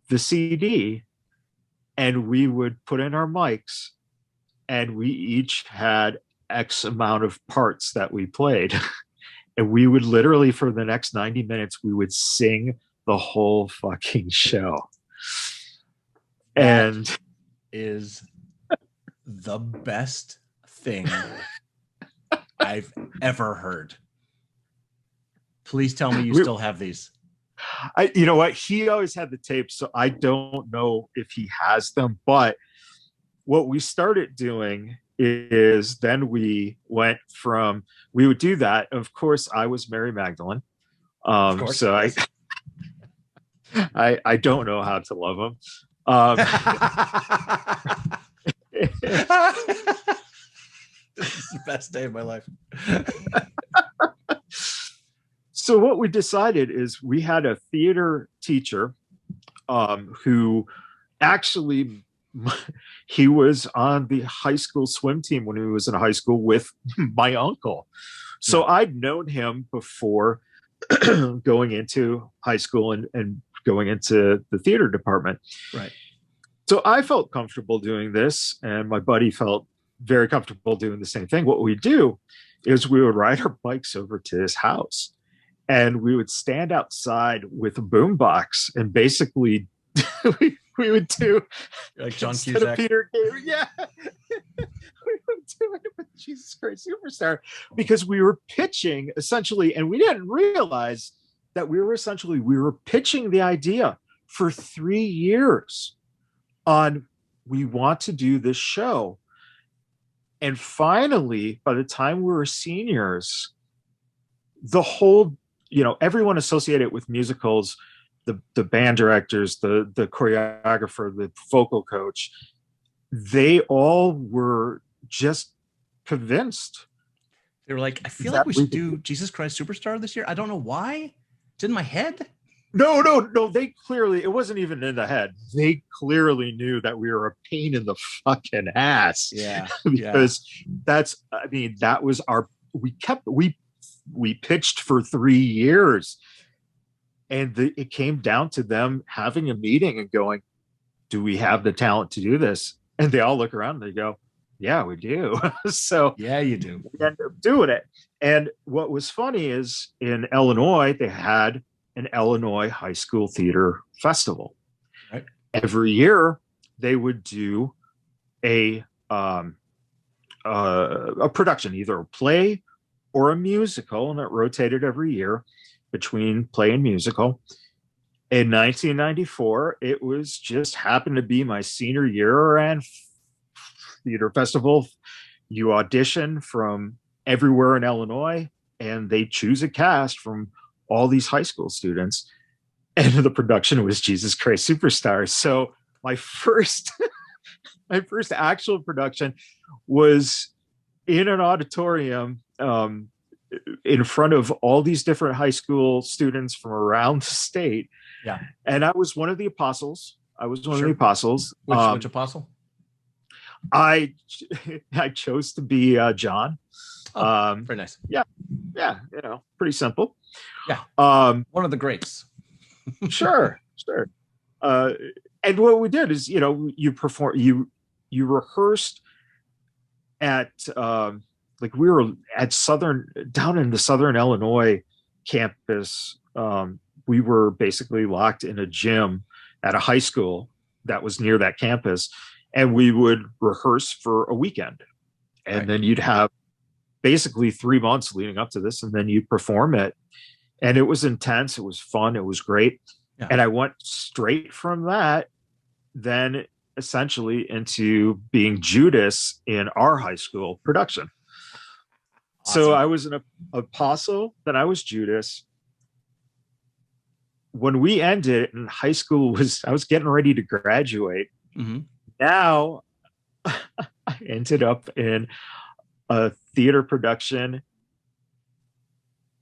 the CD, and we would put in our mics, and we each had X amount of parts that we played. And we would literally, for the next 90 minutes, we would sing the whole fucking show. And that is the best thing I've ever heard. Please tell me you still have these. You know what? He always had the tapes, so I don't know if he has them. But what we started doing is then we would do that. Of course, I was Mary Magdalene. Of course, so yes. I don't know how to love him. This is the best day of my life. So what we decided is we had a theater teacher who actually, he was on the high school swim team when he was in high school with my uncle. So I'd known him before going into high school and going into the theater department. Right. So I felt comfortable doing this, and my buddy felt very comfortable doing the same thing. What we do is we would ride our bikes over to his house, and we would stand outside with a boombox, and basically we would do like John Cusack. Peter Gabriel, yeah. We would do it with Jesus Christ Superstar, because we were pitching essentially, and we didn't realize that we were pitching the idea for 3 years on, we want to do this show. And finally, by the time we were seniors, the whole, everyone associated with musicals, the band directors, the choreographer, the vocal coach, they all were just convinced. They were like, I feel like we should do Jesus Christ Superstar this year. I don't know why. It's in my head. No. They clearly, it wasn't even in the head. They clearly knew that we were a pain in the fucking ass. Yeah. Because that was we pitched for 3 years. And it came down to them having a meeting and going, do we have the talent to do this? And they all look around and they go, yeah, we do. So yeah, you do. We ended up doing it. And what was funny is in Illinois, they had an Illinois High School Theater Festival. Right. Every year they would do a production, either a play or a musical, and it rotated every year between play and musical. In 1994, it was just happened to be my senior year, and theater festival, you audition from everywhere in Illinois, and they choose a cast from all these high school students. And the production was Jesus Christ Superstar. So my first actual production was in an auditorium in front of all these different high school students from around the state. Yeah. And I was one of the apostles. Which apostle? I chose to be John. Very nice. Yeah, pretty simple. Yeah. One of the greats. Sure. And what we did is, you rehearsed at we were at down in the Southern Illinois campus. We were basically locked in a gym at a high school that was near that campus, and we would rehearse for a weekend. And then you'd have basically 3 months leading up to this, and then you perform it. And it was intense. It was fun. It was great. Yeah. And I went straight from that, then essentially into being Judas in our high school production. Awesome. So I was an apostle, then I was Judas. When we ended in high school, I was getting ready to graduate. Mm-hmm. Now I ended up in a theater production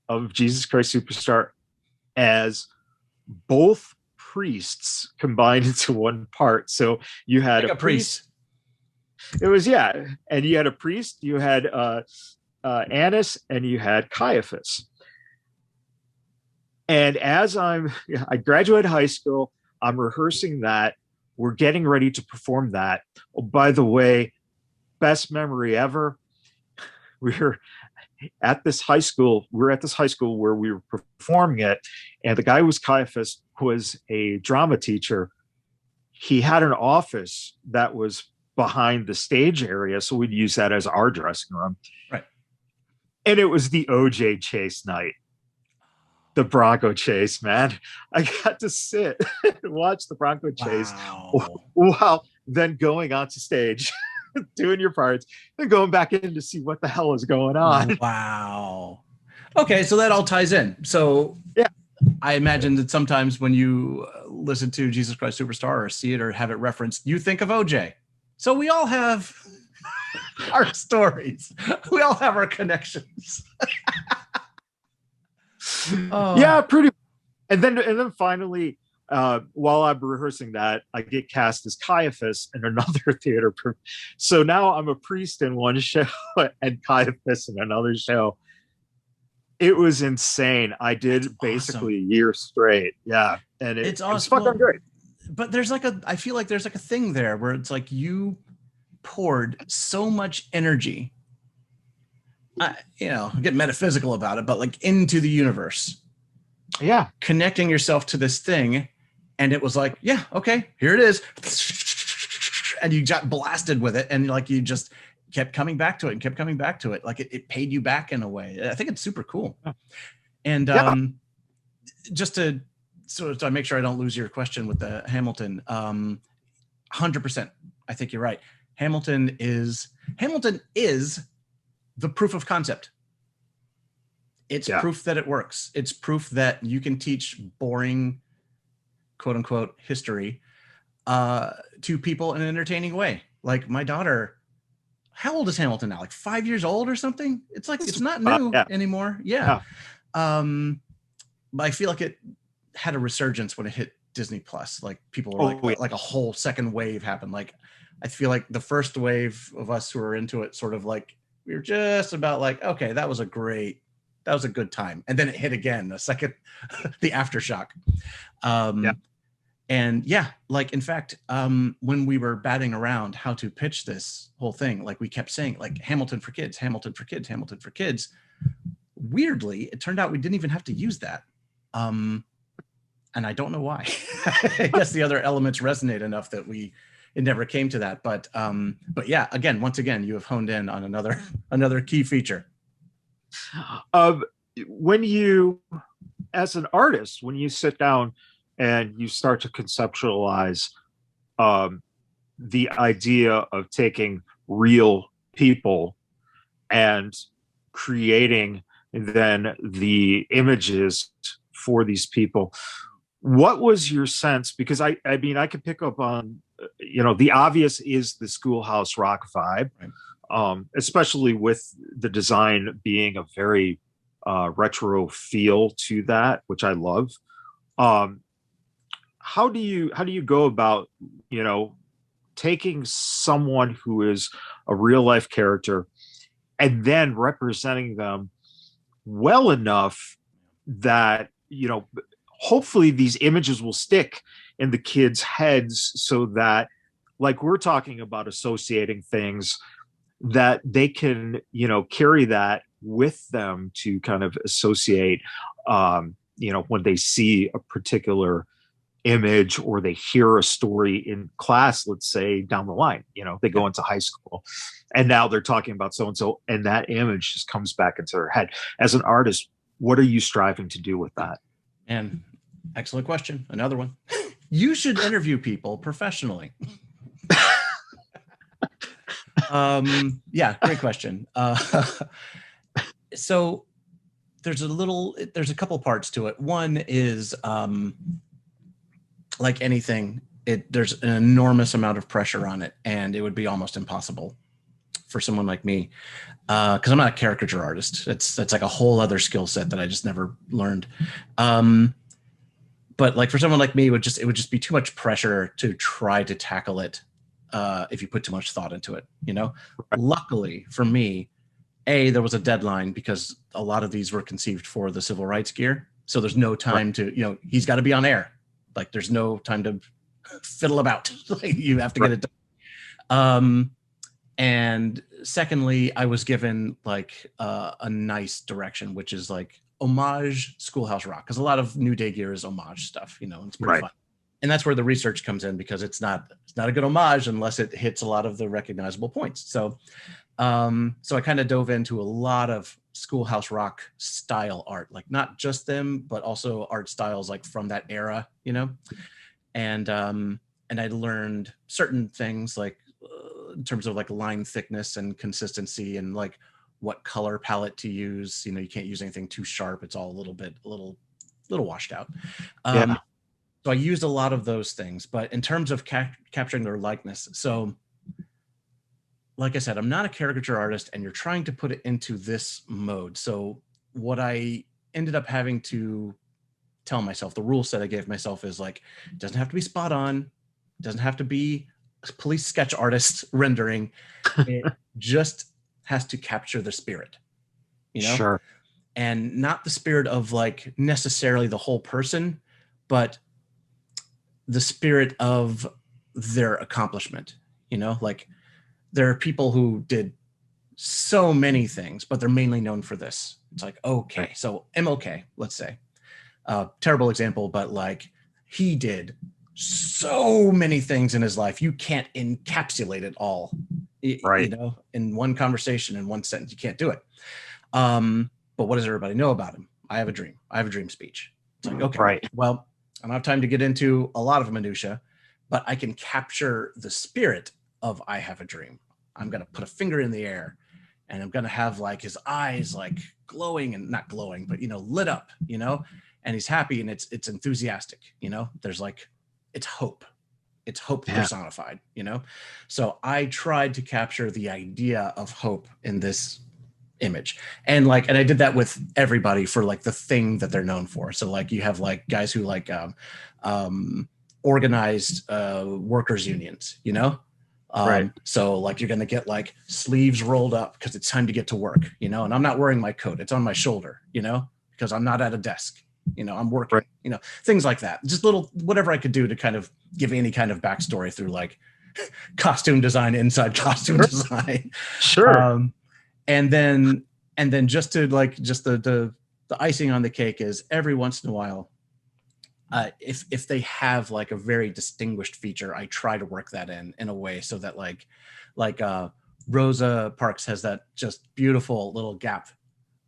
of Jesus Christ Superstar as both priests combined into one part. So you had like a priest. It was, yeah. And you had a priest, you had Annas, and you had Caiaphas. And as I graduated high school, I'm rehearsing that. We're getting ready to perform that. Oh, by the way, best memory ever. We're at this high school. We're at this high school where we were performing it. And the guy who was Caiaphas was a drama teacher. He had an office that was behind the stage area. So we'd use that as our dressing room. Right. And it was the OJ chase night. The Bronco chase, man. I got to sit and watch the Bronco chase while then going onto stage, doing your parts, and going back in to see what the hell is going on. Wow. Okay, so that all ties in. So yeah, I imagine that sometimes when you listen to Jesus Christ Superstar or see it or have it referenced, you think of OJ. So we all have our stories. We all have our connections. Yeah, pretty. And then finally, while I'm rehearsing that, I get cast as Caiaphas in another theater. So now I'm a priest in one show and Caiaphas in another show. It was insane. I did basically a year straight. Yeah. And it's awesome. It's fucking great. But there's I feel like there's a thing there where it's like you poured so much energy, get metaphysical about it, but like into the universe. Yeah. Connecting yourself to this thing. And it was like, yeah, okay, here it is. And you got blasted with it. And like, you just kept coming back to it and kept coming back to it. Like it paid you back in a way. I think it's super cool. And just to make sure I don't lose your question with the Hamilton, 100%. I think you're right. Hamilton is the proof of concept. It's proof that it works. It's proof that you can teach boring, quote unquote, history to people in an entertaining way. Like my daughter, how old is Hamilton now? Like 5 years old or something? It's like, it's not new anymore. Yeah. But I feel like it had a resurgence when it hit Disney Plus. Like people were like a whole second wave happened. Like I feel like the first wave of us who were into it sort of like, we were just about like, okay, that was a good time. And then it hit again, the second, the aftershock. And yeah, like, in fact, when we were batting around how to pitch this whole thing, like we kept saying like Hamilton for kids, Hamilton for kids, Hamilton for kids. Weirdly, it turned out we didn't even have to use that. And I don't know why. I guess the other elements resonate enough that it never came to that. But yeah, once again, you have honed in on another key feature. When you, as an artist, when you sit down and you start to conceptualize the idea of taking real people and creating then the images for these people, what was your sense? Because I mean, I could pick up on, the obvious is the Schoolhouse Rock vibe, right. Especially with the design being a very retro feel to that, which I love. How do you go about, taking someone who is a real life character and then representing them well enough that, hopefully these images will stick in the kids' heads so that, like we're talking about associating things, that they can, carry that with them to kind of associate, when they see a particular image or they hear a story in class, let's say down the line, they go into high school and now they're talking about so-and-so and that image just comes back into their head. As an artist, what are you striving to do with that? And excellent question. Another one. You should interview people professionally. Yeah, great question. So there's a couple parts to it. One is, like anything, there's an enormous amount of pressure on it, and it would be almost impossible for someone like me, because I'm not a caricature artist. That's like a whole other skill set that I just never learned. but like for someone like me, it would just be too much pressure to try to tackle it if you put too much thought into it, you know. Right. Luckily for me, there was a deadline because a lot of these were conceived for the civil rights gear, so there's no time to, you know, he's got to be on air, like there's no time to fiddle about. Like, you have to get it done. And secondly, I was given like a nice direction, which is like homage Schoolhouse Rock, because a lot of New Day gear is homage stuff, you know, and it's pretty fun. And that's where the research comes in, because it's not a good homage unless it hits a lot of the recognizable points. So I kind of dove into a lot of Schoolhouse Rock style art, like not just them, but also art styles like from that era, you know. And I learned certain things like in terms of like line thickness and consistency, and like what color palette to use. You know, you can't use anything too sharp. It's all a little washed out. So I used a lot of those things, but in terms of capturing their likeness. So like I said, I'm not a caricature artist, and you're trying to put it into this mode. So what I ended up having to tell myself, the rule set I gave myself is like, it doesn't have to be spot on. It doesn't have to be a police sketch artist rendering. It just has to capture the spirit, you know? Sure. And not the spirit of like necessarily the whole person, but the spirit of their accomplishment, you know? Like, there are people who did so many things, but they're mainly known for this. It's like, okay, so MLK, let's say, terrible example, but like he did so many things in his life. You can't encapsulate it all, you know, in one conversation, in one sentence. You can't do it. But what does everybody know about him? I have a dream. I have a dream speech. It's like, okay, well, I don't have time to get into a lot of minutia, but I can capture the spirit of I have a dream. I'm going to put a finger in the air, and I'm going to have like his eyes like glowing, and not glowing, but, you know, lit up, you know, and he's happy, and it's enthusiastic, you know, there's like, it's hope personified, you know? So I tried to capture the idea of hope in this image. And like, and I did that with everybody for like the thing that they're known for. So like you have like guys who like organized workers unions, you know? So like you're going to get like sleeves rolled up because it's time to get to work, you know, and I'm not wearing my coat. It's on my shoulder, you know, because I'm not at a desk, you know, I'm working, you know, things like that. Just little, whatever I could do to kind of give any kind of backstory through like costume design, inside costume design. Sure. And then just to like, just the icing on the cake is every once in a while, if they have like a very distinguished feature, I try to work that in a way so that like Rosa Parks has that just beautiful little gap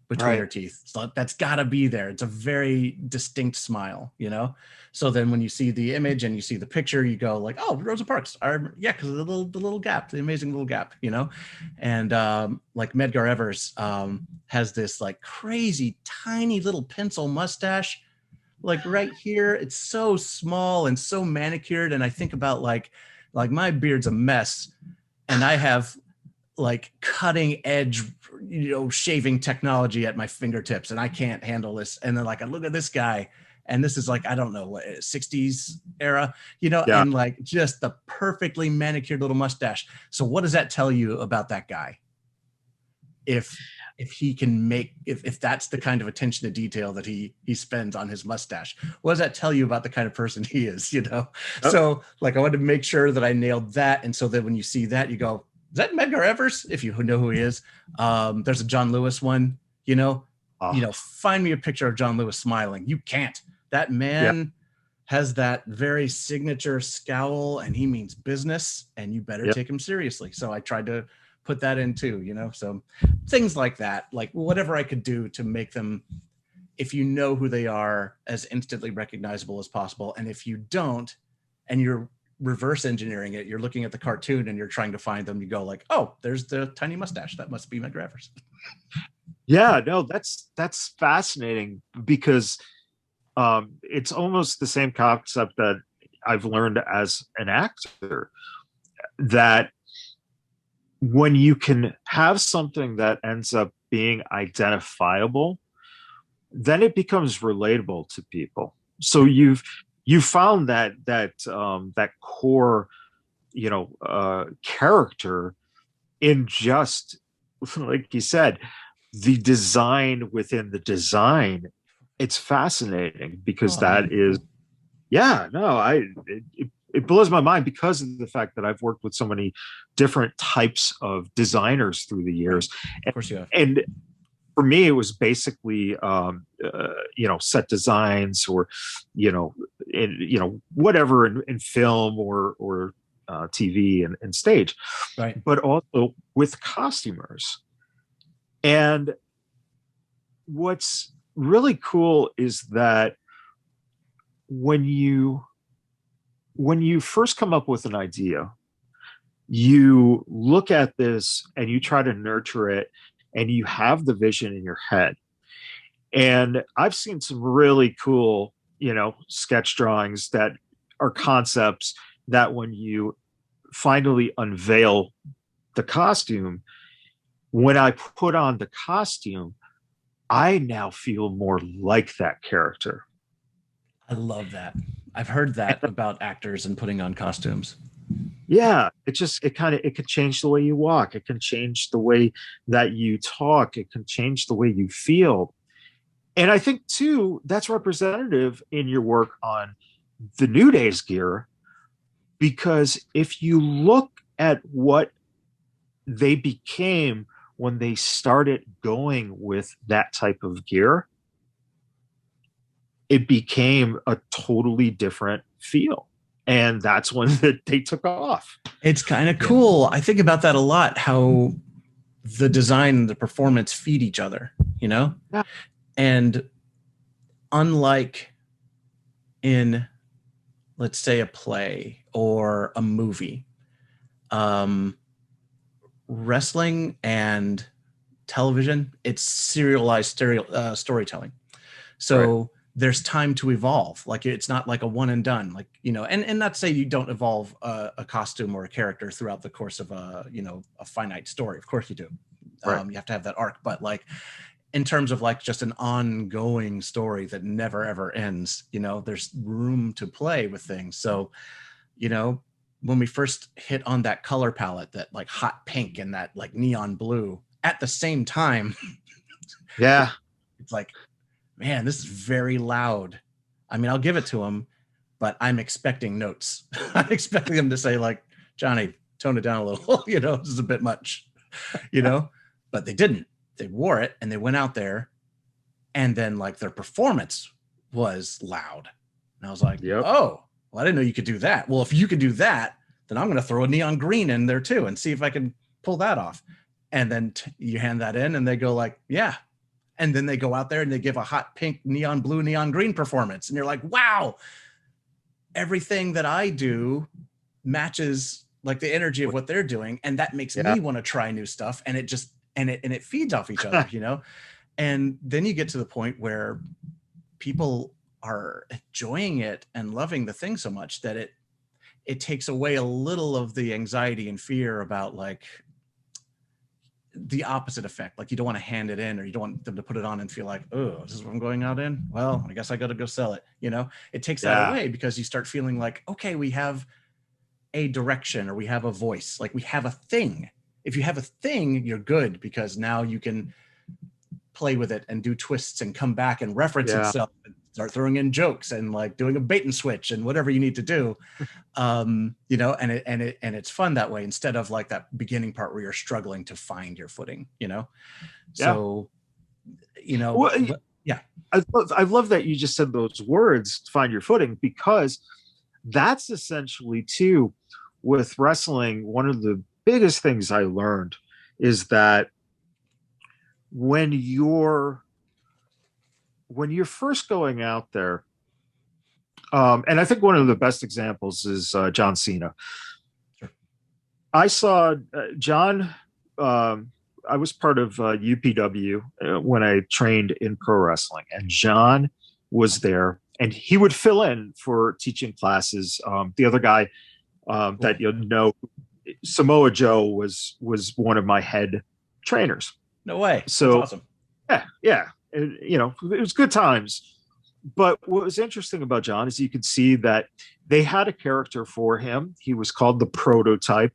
between her teeth. So that's gotta be there. It's a very distinct smile, you know? So then when you see the image and you see the picture, you go like, oh, Rosa Parks. Yeah, because of the little gap, the amazing little gap, you know? And like Medgar Evers has this like crazy tiny little pencil mustache, like right here. It's so small and so manicured. And I think about like my beard's a mess, and I have like cutting edge, you know, shaving technology at my fingertips, and I can't handle this. And then like I look at this guy, and this is like, I don't know, what 60s era, you know, and like just the perfectly manicured little mustache. So what does that tell you about that guy? If he can make, if that's the kind of attention to detail that he spends on his mustache, what does that tell you about the kind of person he is, you know? So like I wanted to make sure that I nailed that. And so that when you see that, you go, is that Medgar Evers? If you know who he is. There's a John Lewis one, you know, find me a picture of John Lewis smiling. You can't. That man has that very signature scowl, and he means business, and you better take him seriously. So I tried to put that in too, you know, so things like that, like whatever I could do to make them, if you know who they are, as instantly recognizable as possible. And if you don't, and you're reverse engineering it, you're looking at the cartoon and you're trying to find them, you go like, oh, there's the tiny mustache, that must be Medgar Evers. Yeah, no, that's fascinating, because it's almost the same concept that I've learned as an actor, that when you can have something that ends up being identifiable, then it becomes relatable to people. So you've found that core, character in just like you said, the design within the design. It's fascinating because that is, yeah, no, it blows my mind because of the fact that I've worked with so many different types of designers through the years. Of course you have. And for me, it was basically, set designs or, whatever in film or TV and stage, right? But also with costumers. And what's really cool is that when you first come up with an idea, you look at this and you try to nurture it, and you have the vision in your head. And I've seen some really cool, sketch drawings that are concepts that when you finally unveil the costume, when I put on the costume, I now feel more like that character. I love that. I've heard that about actors and putting on costumes. Yeah, it can change the way you walk. It can change the way that you talk. It can change the way you feel. And I think too, that's representative in your work on the New Day's gear, because if you look at what they became when they started going with that type of gear, it became a totally different feel. And that's when they took off. It's kind of cool. I think about that a lot, how the design and the performance feed each other, Yeah. And unlike in, let's say, a play or a movie, wrestling and television, it's serialized storytelling. So right. There's time to evolve. Like, it's not like a one and done, and not to say you don't evolve a costume or a character throughout the course of a finite story. Of course you do. Right. You have to have that arc, but in terms of just an ongoing story that never ever ends, there's room to play with things. So, when we first hit on that color palette, that hot pink and that neon blue at the same time, yeah, it's man, this is very loud. I mean, I'll give it to him, but I'm expecting notes. I'm expecting them to say Johnny, tone it down a little, this is a bit much, but they didn't. They wore it and they went out there, and then their performance was loud. And I was like, yep. Oh, well, I didn't know you could do that. Well, if you could do that, then I'm going to throw a neon green in there too and see if I can pull that off. And then you hand that in and they go yeah. And then they go out there and they give a hot pink, neon blue, neon green performance. And you're like, wow, everything that I do matches the energy of what they're doing. And that makes me want to try new stuff. And it just, and it feeds off each other, And then you get to the point where people are enjoying it and loving the thing so much that it takes away a little of the anxiety and fear about the opposite effect. You don't want to hand it in, or you don't want them to put it on and feel oh, this is what I'm going out in. Well, I guess I got to go sell it. It takes that away, because you start feeling okay, we have a direction, or we have a voice, we have a thing. If you have a thing, you're good, because now you can play with it and do twists and come back and reference itself and start throwing in jokes and doing a bait and switch and whatever you need to do. And it's fun that way, instead of that beginning part where you're struggling to find your footing, So, well, yeah. I love that you just said those words, find your footing, because that's essentially too, with wrestling, one of the biggest things I learned is that when you're first going out there, and I think one of the best examples is John Cena. Sure. I saw John. I was part of UPW when I trained in pro wrestling, and John was there, and he would fill in for teaching classes. The other guy that Samoa Joe was one of my head trainers. No way. So that's awesome. Yeah. And, it was good times. But what was interesting about John is you could see that they had a character for him. He was called the Prototype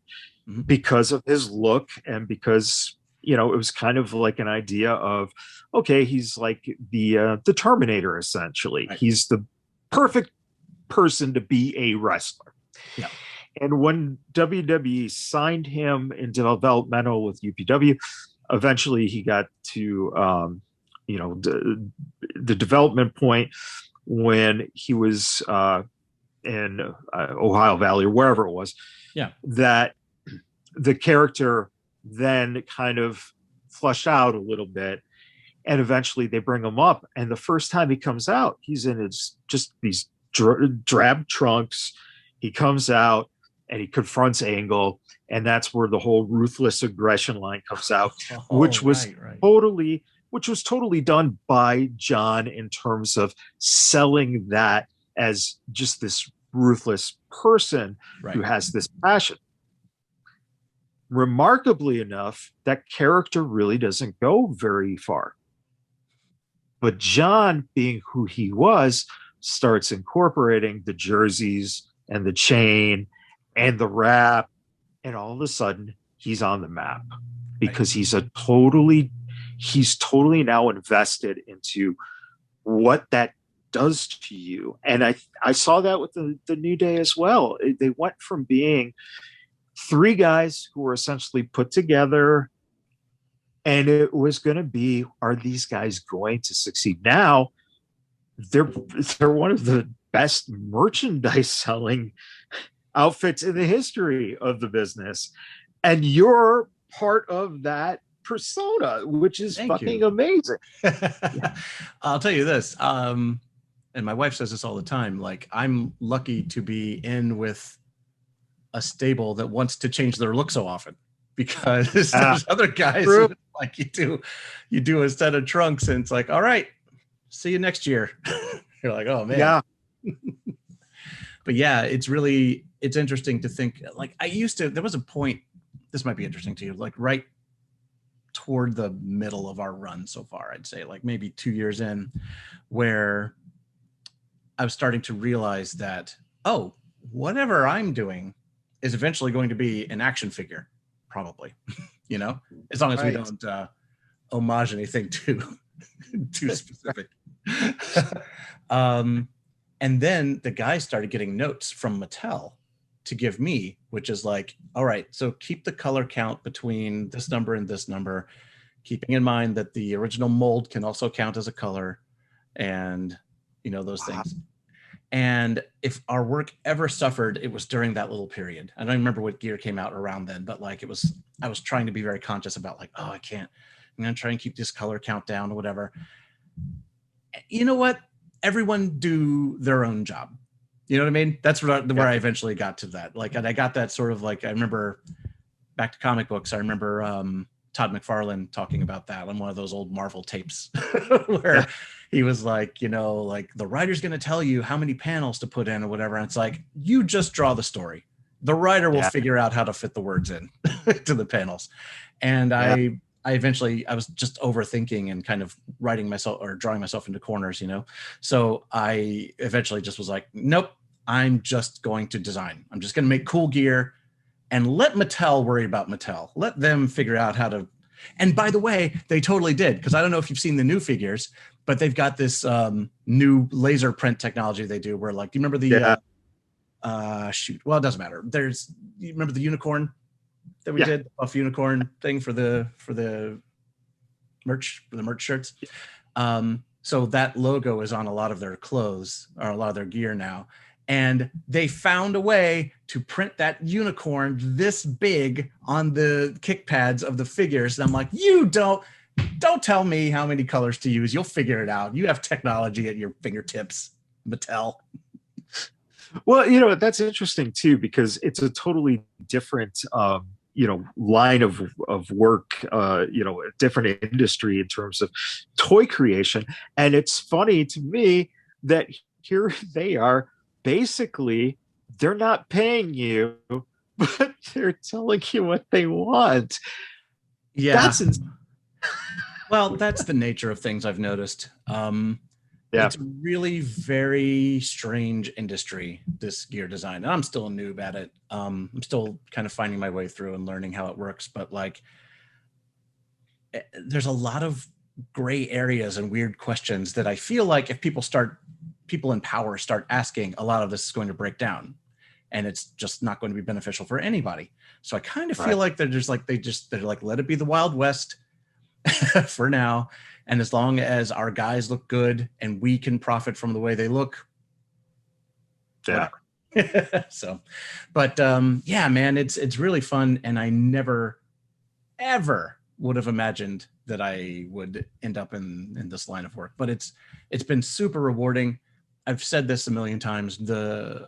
because of his look and because, it was kind of like an idea of, okay, he's like the Terminator, essentially. Right. He's the perfect person to be a wrestler. Yeah. And when WWE signed him in developmental with UPW, eventually he got to, the development point when he was in Ohio Valley or wherever it was. Yeah. That the character then kind of flushed out a little bit, and eventually they bring him up. And the first time he comes out, he's in these drab trunks. He comes out and he confronts Angle, and that's where the whole ruthless aggression line comes out, which was totally done by John in terms of selling that as just this ruthless person who has this passion. Remarkably enough, that character really doesn't go very far. But John, being who he was, starts incorporating the jerseys and the chain and the rap, and all of a sudden he's on the map because he's totally now invested into what that does to you. And I saw that with the New Day as well. They went from being three guys who were essentially put together, and it was going to be, are these guys going to succeed? Now they're one of the best merchandise selling outfits in the history of the business, and you're part of that persona, which is amazing. I'll tell you this, and my wife says this all the time, like, I'm lucky to be in with a stable that wants to change their look so often, because there's other guys who, like, you do a set of trunks and it's like, all right, see you next year. You're like, oh man. Yeah. But yeah, it's interesting to think, like, there was a point, this might be interesting to you, like right toward the middle of our run so far, I'd say like maybe 2 years in, where I was starting to realize that, oh, whatever I'm doing is eventually going to be an action figure, probably, as long as we don't homage anything too specific. And then the guys started getting notes from Mattel to give me, which is like, all right, so keep the color count between this number and this number, keeping in mind that the original mold can also count as a color, and those things. And if our work ever suffered, it was during that little period. I don't remember what gear came out around then, but like I was trying to be very conscious about like, oh, I'm going to try and keep this color count down or whatever. You know what? Everyone do their own job. You know what I mean? That's where I eventually got to that. Like, and I got that sort of like, I remember back to comic books. I remember Todd McFarlane talking about that on one of those old Marvel tapes where he was like, like the writer's going to tell you how many panels to put in or whatever. And it's like, you just draw the story. The writer will figure out how to fit the words in to the panels. And I was just overthinking and kind of writing myself or drawing myself into corners, So I eventually just was like, nope, I'm just going to design. I'm just going to make cool gear and let Mattel worry about Mattel. Let them figure out how to. And by the way, they totally did, because I don't know if you've seen the new figures, but they've got this new laser print technology they do where, like, do you remember the well, it doesn't matter. You remember the unicorn that we did, the buff unicorn thing for the merch shirts? So that logo is on a lot of their clothes or a lot of their gear now. And they found a way to print that unicorn this big on the kick pads of the figures. And I'm like, you don't tell me how many colors to use. You'll figure it out. You have technology at your fingertips, Mattel. Well, that's interesting too, because it's a totally different, line of work, a different industry in terms of toy creation. And it's funny to me that here they are, basically, they're not paying you, but they're telling you what they want. Yeah. Well, that's the nature of things I've noticed. Yeah. It's a really very strange industry, this gear design. And I'm still a noob at it. I'm still kind of finding my way through and learning how it works. But like, there's a lot of gray areas and weird questions that I feel like if people in power start asking, a lot of this is going to break down, and it's just not going to be beneficial for anybody. So I kind of feel like they're like, let it be the Wild West for now. And as long as our guys look good and we can profit from the way they look. Yeah. So, but yeah, man, it's really fun. And I never, ever would have imagined that I would end up in this line of work, but it's been super rewarding. I've said this a million times.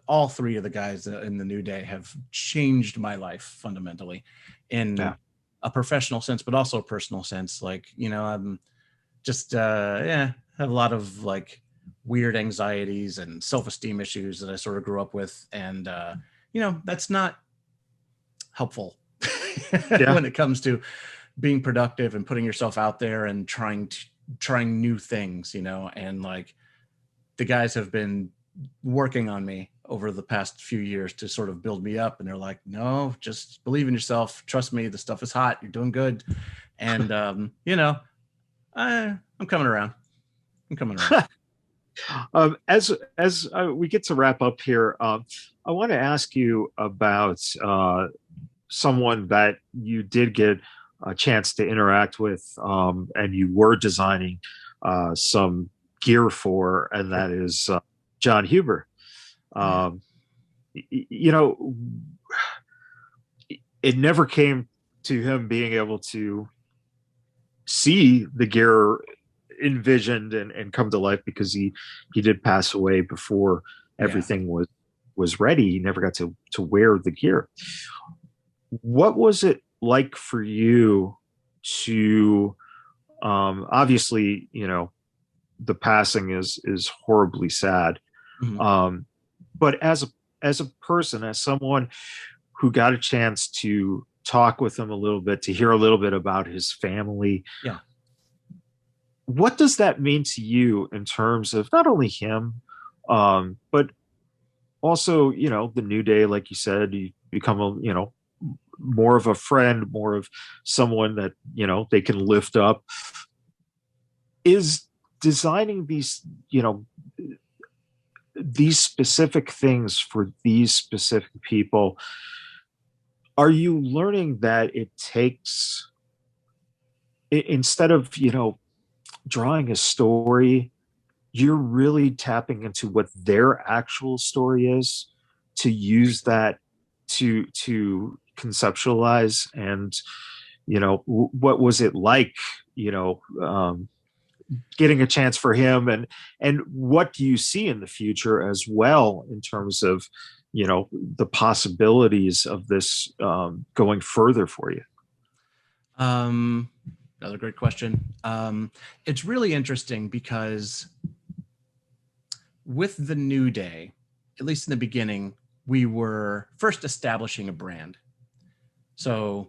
All three of the guys in the New Day have changed my life fundamentally in a professional sense, but also a personal sense. Like, you know, I'm just, have a lot of like weird anxieties and self-esteem issues that I sort of grew up with. And, you know, that's not helpful when it comes to being productive and putting yourself out there and trying new things, you know. And like, the guys have been working on me over the past few years to sort of build me up. And they're like, no, just believe in yourself. Trust me. The stuff is hot. You're doing good. And, you know, I'm coming around. As we get to wrap up here, I want to ask you about someone that you did get a chance to interact with, and you were designing some gear for, and that is John Huber. You know, it never came to him being able to see the gear envisioned and come to life, because he did pass away before everything was ready. He never got to wear the gear. What was it like for you to, obviously, you know, the passing is horribly sad. Mm-hmm. But as a person, as someone who got a chance to talk with him a little bit, to hear a little bit about his family, what does that mean to you in terms of not only him, but also, you know, the New Day? Like you said, you become you know, more of a friend, more of someone that, you know, they can lift up. Is designing these, you know, these specific things for these specific people, are you learning that it takes, instead of, you know, drawing a story, you're really tapping into what their actual story is, to use that to conceptualize? And, you know, what was it like, you know, getting a chance for him, and what do you see in the future as well in terms of, you know, the possibilities of this going further for you? Another great question. It's really interesting because with the New Day, at least in the beginning, we were first establishing a brand. So,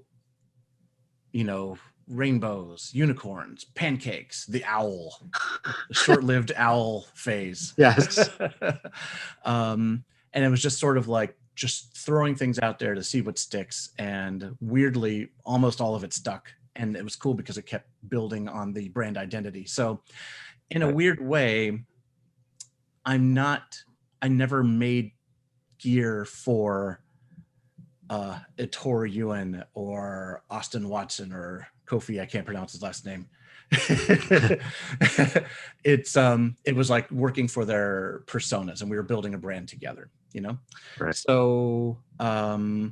you know, rainbows, unicorns, pancakes, the owl, the short-lived owl phase. Yes. And it was just sort of like just throwing things out there to see what sticks. And weirdly, almost all of it stuck. And it was cool because it kept building on the brand identity. So in a weird way, I never made gear for Ettore Ewan or Austin Watson or Kofi, I can't pronounce his last name. It was like working for their personas, and we were building a brand together, you know? Right. So I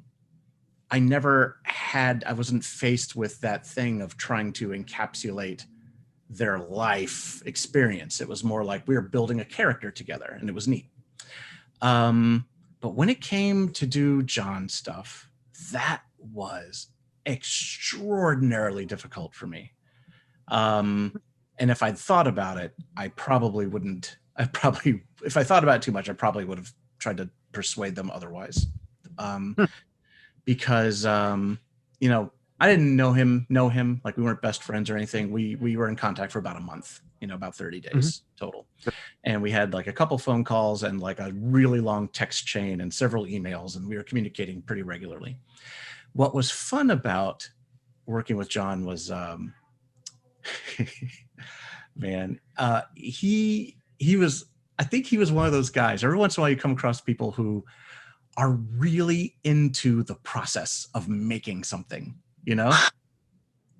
wasn't faced with that thing of trying to encapsulate their life experience. It was more like we were building a character together, and it was neat. But when it came to do John stuff, that was extraordinarily difficult for me. And if I'd thought about it, if I thought about it too much, I probably would have tried to persuade them otherwise. Because, you know, I didn't know him. Like we weren't best friends or anything. We were in contact for about a month, about 30 days total. And we had like a couple phone calls and like a really long text chain and several emails, and we were communicating pretty regularly. What was fun about working with John was, man, he was, I think he was one of those guys. Every once in a while you come across people who are really into the process of making something,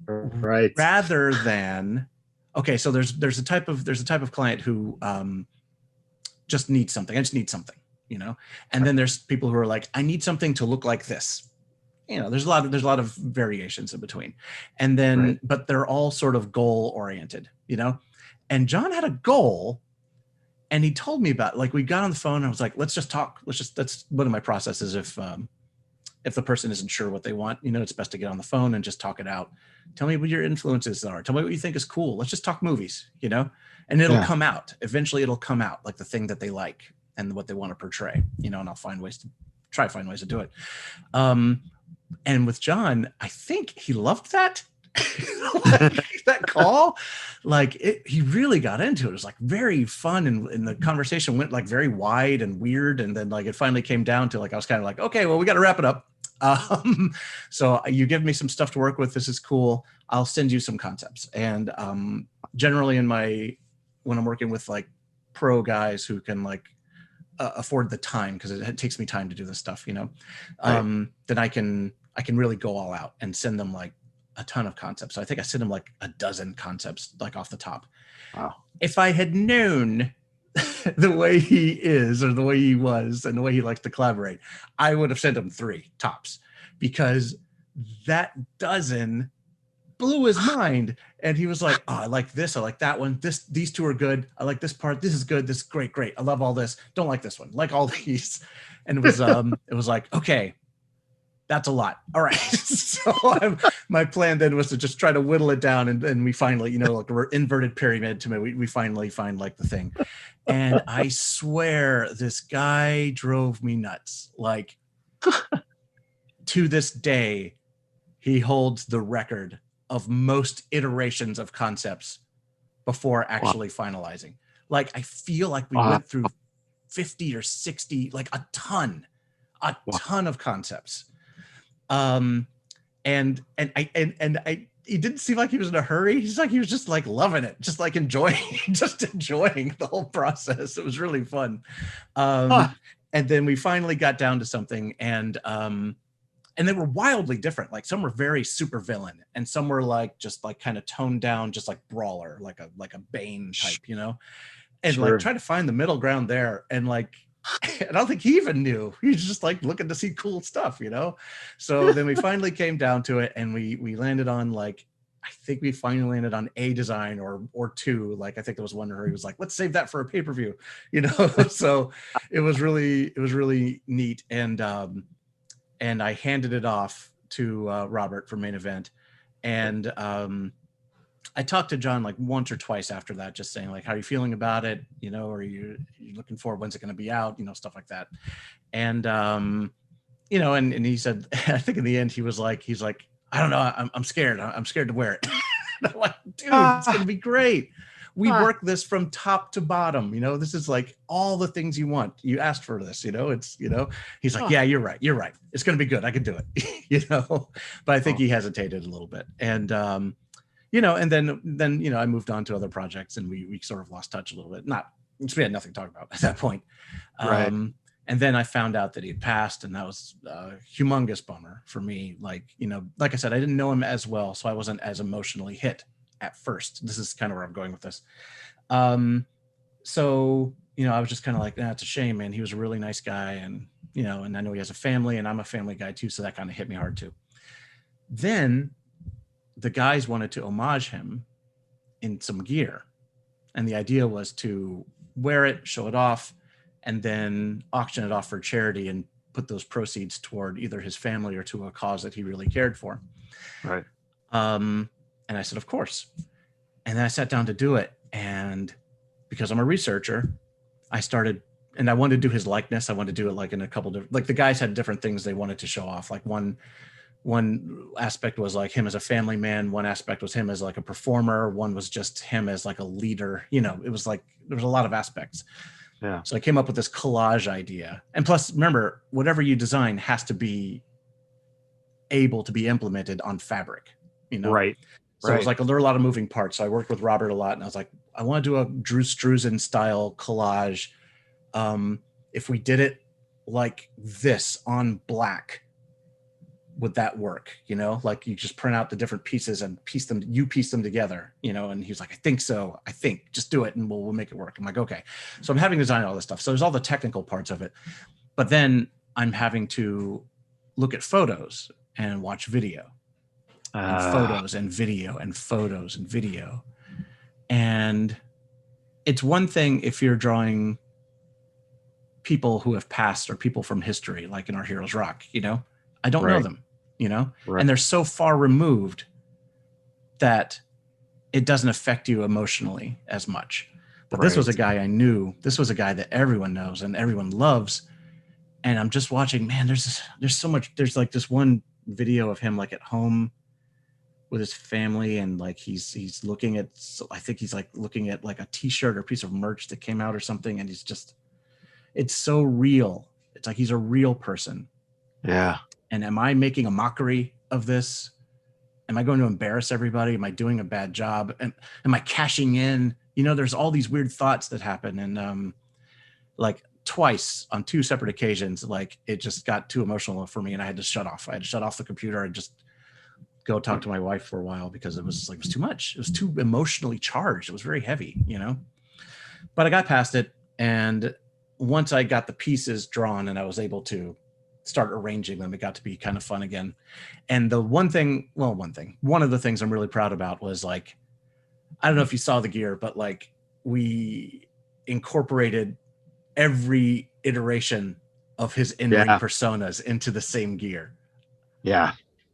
Right. Rather than, okay, so there's a type of client who just needs something. I just need something, and then there's people who are like, I need something to look like this. There's a lot of variations in between, and then, but they're all sort of goal oriented, and John had a goal. And he told me about, like, we got on the phone and I was like, let's just talk. That's one of my processes. If the person isn't sure what they want, it's best to get on the phone and just talk it out. Tell me what your influences are. Tell me what you think is cool. Let's just talk movies, and it'll come out. Eventually it'll come out, like the thing that they like and what they want to portray, and I'll find ways to do it. And with John, I think he loved that. That call, he really got into it. It was like very fun, and the conversation went like very wide and weird, and then like it finally came down to like I was kind of like, okay, well, we got to wrap it up. So you give me some stuff to work with. This is cool. I'll send you some concepts. And generally when I'm working with like pro guys who can like afford the time, because it takes me time to do this stuff, then I can really go all out and send them like a ton of concepts. So I think I sent him like a dozen concepts, like off the top. Wow. If I had known the way he is, or the way he was, and the way he likes to collaborate, I would have sent him 3 tops, because that dozen blew his mind. And he was like, oh, I like this. I like that one. These 2 are good. I like this part. This is good. This is great. Great. I love all this. Don't like this one. Like all these. And it was like, okay, that's a lot. All right. So my plan then was to just try to whittle it down. And we finally, like we're inverted pyramid to me. We finally find like the thing. And I swear this guy drove me nuts. Like to this day, he holds the record of most iterations of concepts before actually finalizing. Like, I feel like we went through 50 or 60, like a ton of concepts. And he didn't seem like he was in a hurry. He's like, he was just like loving it, just like enjoying the whole process. It was really fun. And then we finally got down to something, and they were wildly different. Like some were very super villain, and some were like just like kind of toned down, just like brawler, like a Bane type, and like try to find the middle ground there. And like, I don't think he even knew. He was just like looking to see cool stuff, So then we finally came down to it, and we landed on like, I think we finally landed on a design or 2. Like I think there was one where he was like, let's save that for a pay-per-view, So it was really neat. And I handed it off to Robert for main event, and I talked to John like once or twice after that, just saying like, how are you feeling about it? Are you looking forward? When's it going to be out? Stuff like that. And, and he said, I think in the end, he's like, I don't know. I'm scared. I'm scared to wear it. And I'm like, dude, it's going to be great. We work this from top to bottom. This is like all the things you want. You asked for this, it's, he's like, yeah, you're right. It's going to be good. I can do it, but I think he hesitated a little bit. And, and then, I moved on to other projects, and we sort of lost touch a little bit. We had nothing to talk about at that point. Right. And then I found out that he had passed, and that was a humongous bummer for me. Like, like I said, I didn't know him as well, so I wasn't as emotionally hit at first. This is kind of where I'm going with this. So, I was just kind of like, it's a shame, man. He was a really nice guy. And, and I know he has a family, and I'm a family guy too. So that kind of hit me hard too. Then the guys wanted to homage him in some gear. And the idea was to wear it, show it off, and then auction it off for charity and put those proceeds toward either his family or to a cause that he really cared for. Right. And I said, of course. And then I sat down to do it. And because I'm a researcher, I started, and I wanted to do his likeness. I wanted to do it like in a couple different, like the guys had different things they wanted to show off. Like one one aspect was like him as a family man. One aspect was him as like a performer. One was just him as like a leader. You know, it was like, there was a lot of aspects. Yeah. So I came up with this collage idea. And plus, remember, whatever you design has to be able to be implemented on fabric, you know? Right. So it was like, there were a lot of moving parts. So I worked with Robert a lot, and I was like, I want to do a Drew Struzan style collage. If we did it like this on black, would that work? You know, like you just print out the different pieces and piece them together, you know? And he was like, I think so. I think just do it and we'll make it work. I'm like, okay. So I'm having to design all this stuff. So there's all the technical parts of it, but then I'm having to look at photos and watch video and photos and video and photos and video. And it's one thing if you're drawing people who have passed or people from history, like in Our Heroes Rock, you know, I don't know them, you know, and they're so far removed that it doesn't affect you emotionally as much. But this was a guy I knew. This was a guy that everyone knows and everyone loves. And I'm just watching, man, there's so much. There's like this one video of him like at home with his family, and like he's looking at, I think he's like looking at like a t-shirt or piece of merch that came out or something, and he's just, it's so real. It's like he's a real person. Yeah. And am I making a mockery of this? Am I going to embarrass everybody? Am I doing a bad job? And am I cashing in? You know, there's all these weird thoughts that happen. And like twice on two separate occasions, like it just got too emotional for me and I had to shut off. I had to shut off the computer and just go talk to my wife for a while because it was like, it was too much. It was too emotionally charged. It was very heavy, you know, but I got past it. And once I got the pieces drawn and I was able to start arranging them, it got to be kind of fun again. And the one of the things I'm really proud about was like, I don't know if you saw the gear, but like we incorporated every iteration of his in-ring personas into the same gear. Yeah.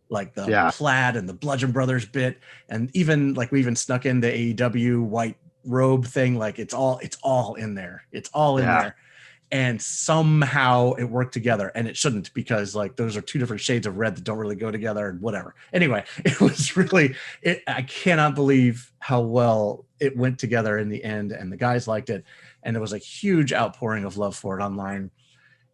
Like the plaid and the Bludgeon Brothers bit. And even like we even snuck in the AEW white robe thing. Like it's all in there. It's all in there. And somehow it worked together, and it shouldn't, because like those are two different shades of red that don't really go together and whatever. Anyway, it was really, I cannot believe how well it went together in the end, and the guys liked it. And there was a huge outpouring of love for it online,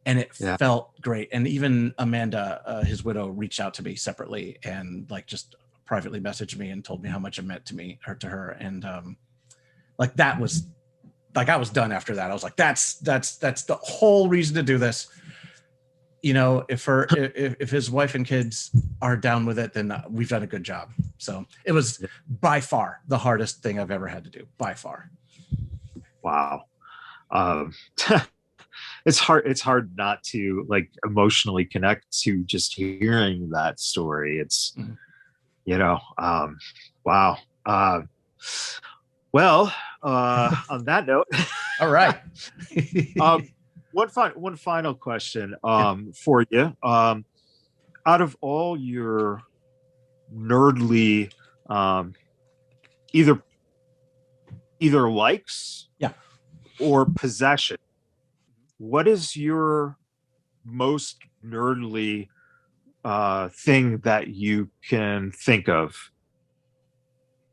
and it felt great. And even Amanda, his widow, reached out to me separately and like just privately messaged me and told me how much it meant to her. And like that was, like I was done after that. I was like, that's the whole reason to do this. You know, if his wife and kids are down with it, then we've done a good job. So it was by far the hardest thing I've ever had to do, by far. Wow. It's hard not to like emotionally connect to just hearing that story. It's, you know, wow. Well, on that note, all right. One final question for you. Out of all your nerdly either likes or possession, what is your most nerdly thing that you can think of?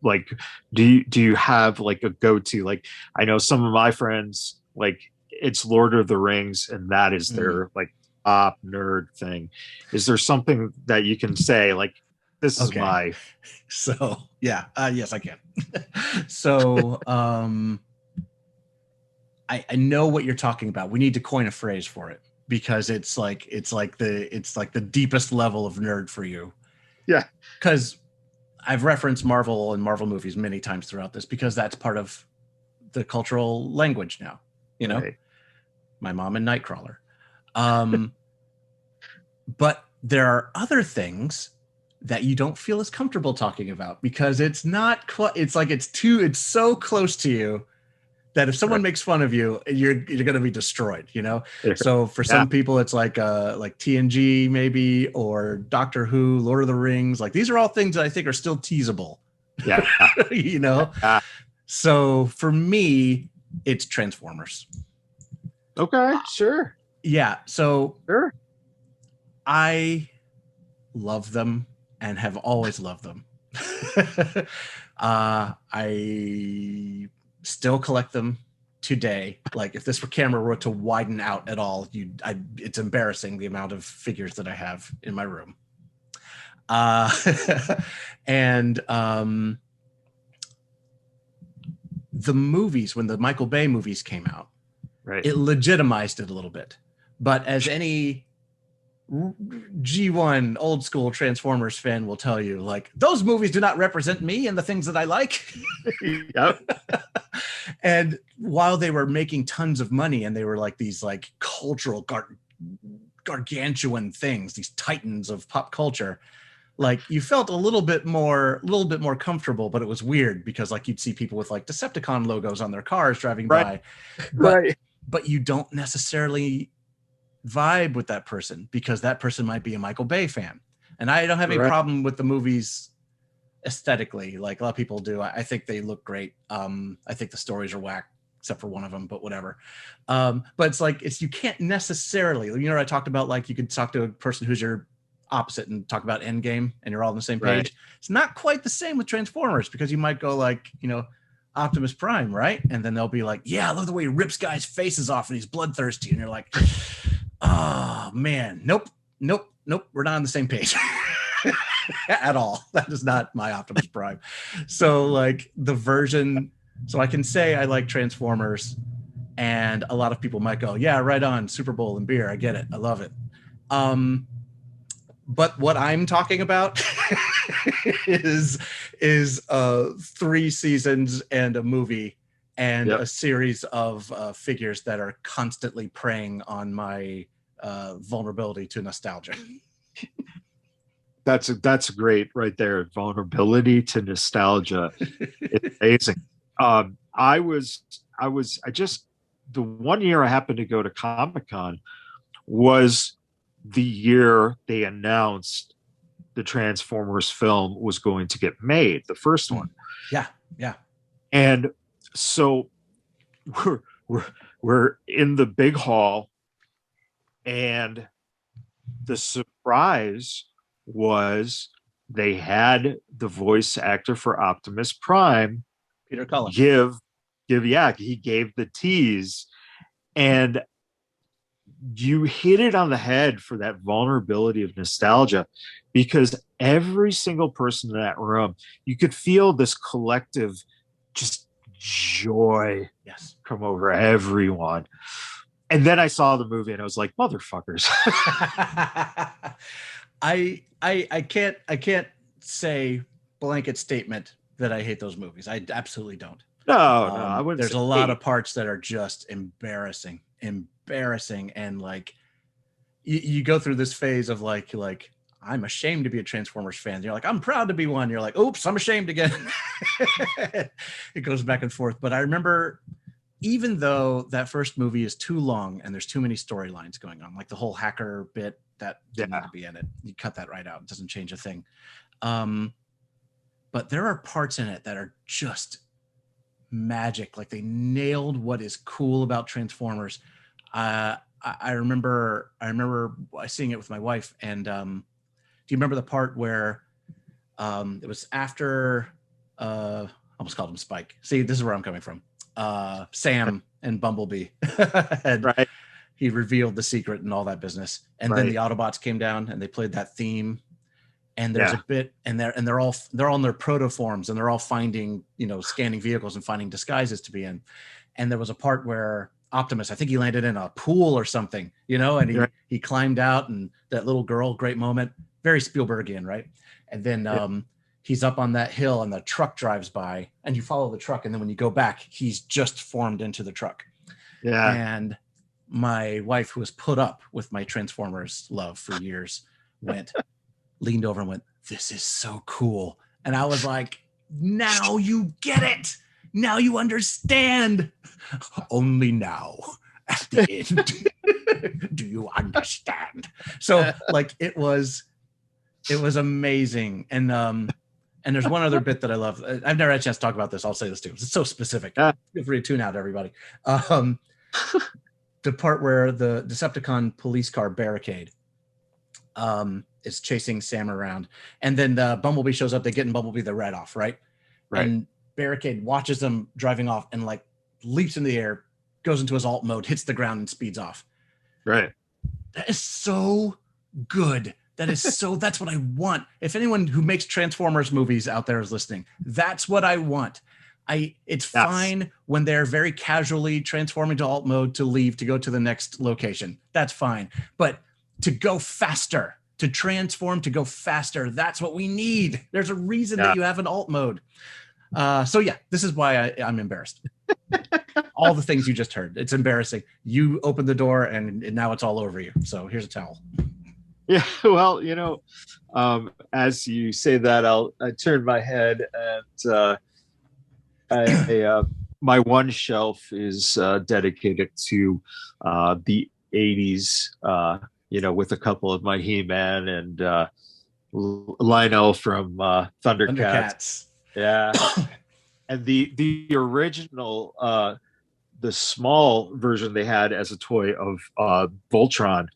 Like, do you have like a go-to? Like, I know some of my friends, like it's Lord of the Rings, and that is their like top nerd thing. Is there something that you can say like, this is my? So yes, I can. So I know what you're talking about. We need to coin a phrase for it, because it's like the deepest level of nerd for you. Yeah, because I've referenced Marvel and Marvel movies many times throughout this, because that's part of the cultural language now, you know, my mom and Nightcrawler. But there are other things that you don't feel as comfortable talking about, because it's not quite, it's like, it's so close to you that if someone makes fun of you, you're going to be destroyed, you know? So for some people, it's like TNG maybe, or Doctor Who, Lord of the Rings. Like these are all things that I think are still teasable, you know? So for me, it's Transformers. Okay, sure. Yeah. So sure. I love them and have always loved them. I still collect them today. Like if this camera were to widen out at all, it's embarrassing the amount of figures that I have in my room. And the movies, when the Michael Bay movies came out, Right. it legitimized it a little bit. But as any G1 old school Transformers fan will tell you, like, those movies do not represent me and the things that I like. Yep. And while they were making tons of money and they were like these like cultural gargantuan things, these titans of pop culture, like you felt a little bit more comfortable, but it was weird because like you'd see people with like Decepticon logos on their cars driving by, but you don't necessarily vibe with that person because that person might be a Michael Bay fan. And I don't have any problem with the movies aesthetically, like a lot of people do. I think they look great. I think the stories are whack, except for one of them, but whatever. But it's like, you can't necessarily, I talked about like you could talk to a person who's your opposite and talk about Endgame and you're all on the same page. Right. It's not quite the same with Transformers because you might go like, Optimus Prime, right? And then they'll be like, yeah, I love the way he rips guys' faces off and he's bloodthirsty. And you're like, oh man, nope. We're not on the same page at all. That is not my Optimus Prime. So like so I can say I like Transformers and a lot of people might go, yeah, right on, Super Bowl and beer. I get it. I love it. But what I'm talking about is 3 seasons and a movie and a series of figures that are constantly preying on my vulnerability to nostalgia. That's great right there. Vulnerability to nostalgia. It's amazing. The one year I happened to go to Comic-Con was the year they announced the Transformers film was going to get made, the first one. Yeah. And so we're in the big hall, and the surprise was they had the voice actor for Optimus Prime, Peter Cullen, he gave the tease, and you hit it on the head for that vulnerability of nostalgia, because every single person in that room, you could feel this collective just joy come over everyone. And then I saw the movie and I was like, motherfuckers. I can't say blanket statement that I hate those movies. I absolutely don't. No, I wouldn't. There's a lot of parts that are just embarrassing, and like you go through this phase of like I'm ashamed to be a Transformers fan. You're like, I'm proud to be one. You're like, oops, I'm ashamed again. It goes back and forth. But I remember, even though that first movie is too long and there's too many storylines going on, like the whole hacker bit that didn't need to be in it, you cut that right out. It doesn't change a thing. But there are parts in it that are just magic. Like they nailed what is cool about Transformers. I remember seeing it with my wife, and do you remember the part where it was after I almost called him Spike. See, this is where I'm coming from. Sam and Bumblebee and he revealed the secret and all that business, and then the Autobots came down and they played that theme, and there's a bit, and they're all in their protoforms, and they're all finding, scanning vehicles and finding disguises to be in. And there was a part where Optimus, I think he landed in a pool or something, and he climbed out, and that little girl, great moment, very Spielbergian, right? And then he's up on that hill and the truck drives by, and you follow the truck, and then when you go back, he's just formed into the truck. Yeah. And my wife, who was put up with my Transformers love for years, leaned over and went, "This is so cool." And I was like, now you get it. Now you understand. Only now at the end do you understand. So like it was amazing. And there's one other bit that I love. I've never had a chance to talk about this. I'll say this too. It's so specific. Feel free to tune out, everybody. The part where the Decepticon police car barricade, is chasing Sam around, and then the Bumblebee shows up. They get in Bumblebee, the red off, right? And Barricade watches them driving off and like leaps in the air, goes into his alt mode, hits the ground, and speeds off. Right. That is so good. That is so. That's what I want. If anyone who makes Transformers movies out there is listening, that's what I want. It's fine when they're very casually transforming to alt mode to leave to go to the next location. That's fine. But to go faster, to transform, to go faster, that's what we need. There's a reason that you have an alt mode. So yeah, this is why I'm embarrassed. All the things you just heard. It's embarrassing. You opened the door and now it's all over you. So here's a towel. Yeah, well, as you say that, I turn my head and my one shelf is dedicated to the 80s, with a couple of my He-Man and Lionel from Thundercats. Yeah. And the original, the small version they had as a toy of Voltron,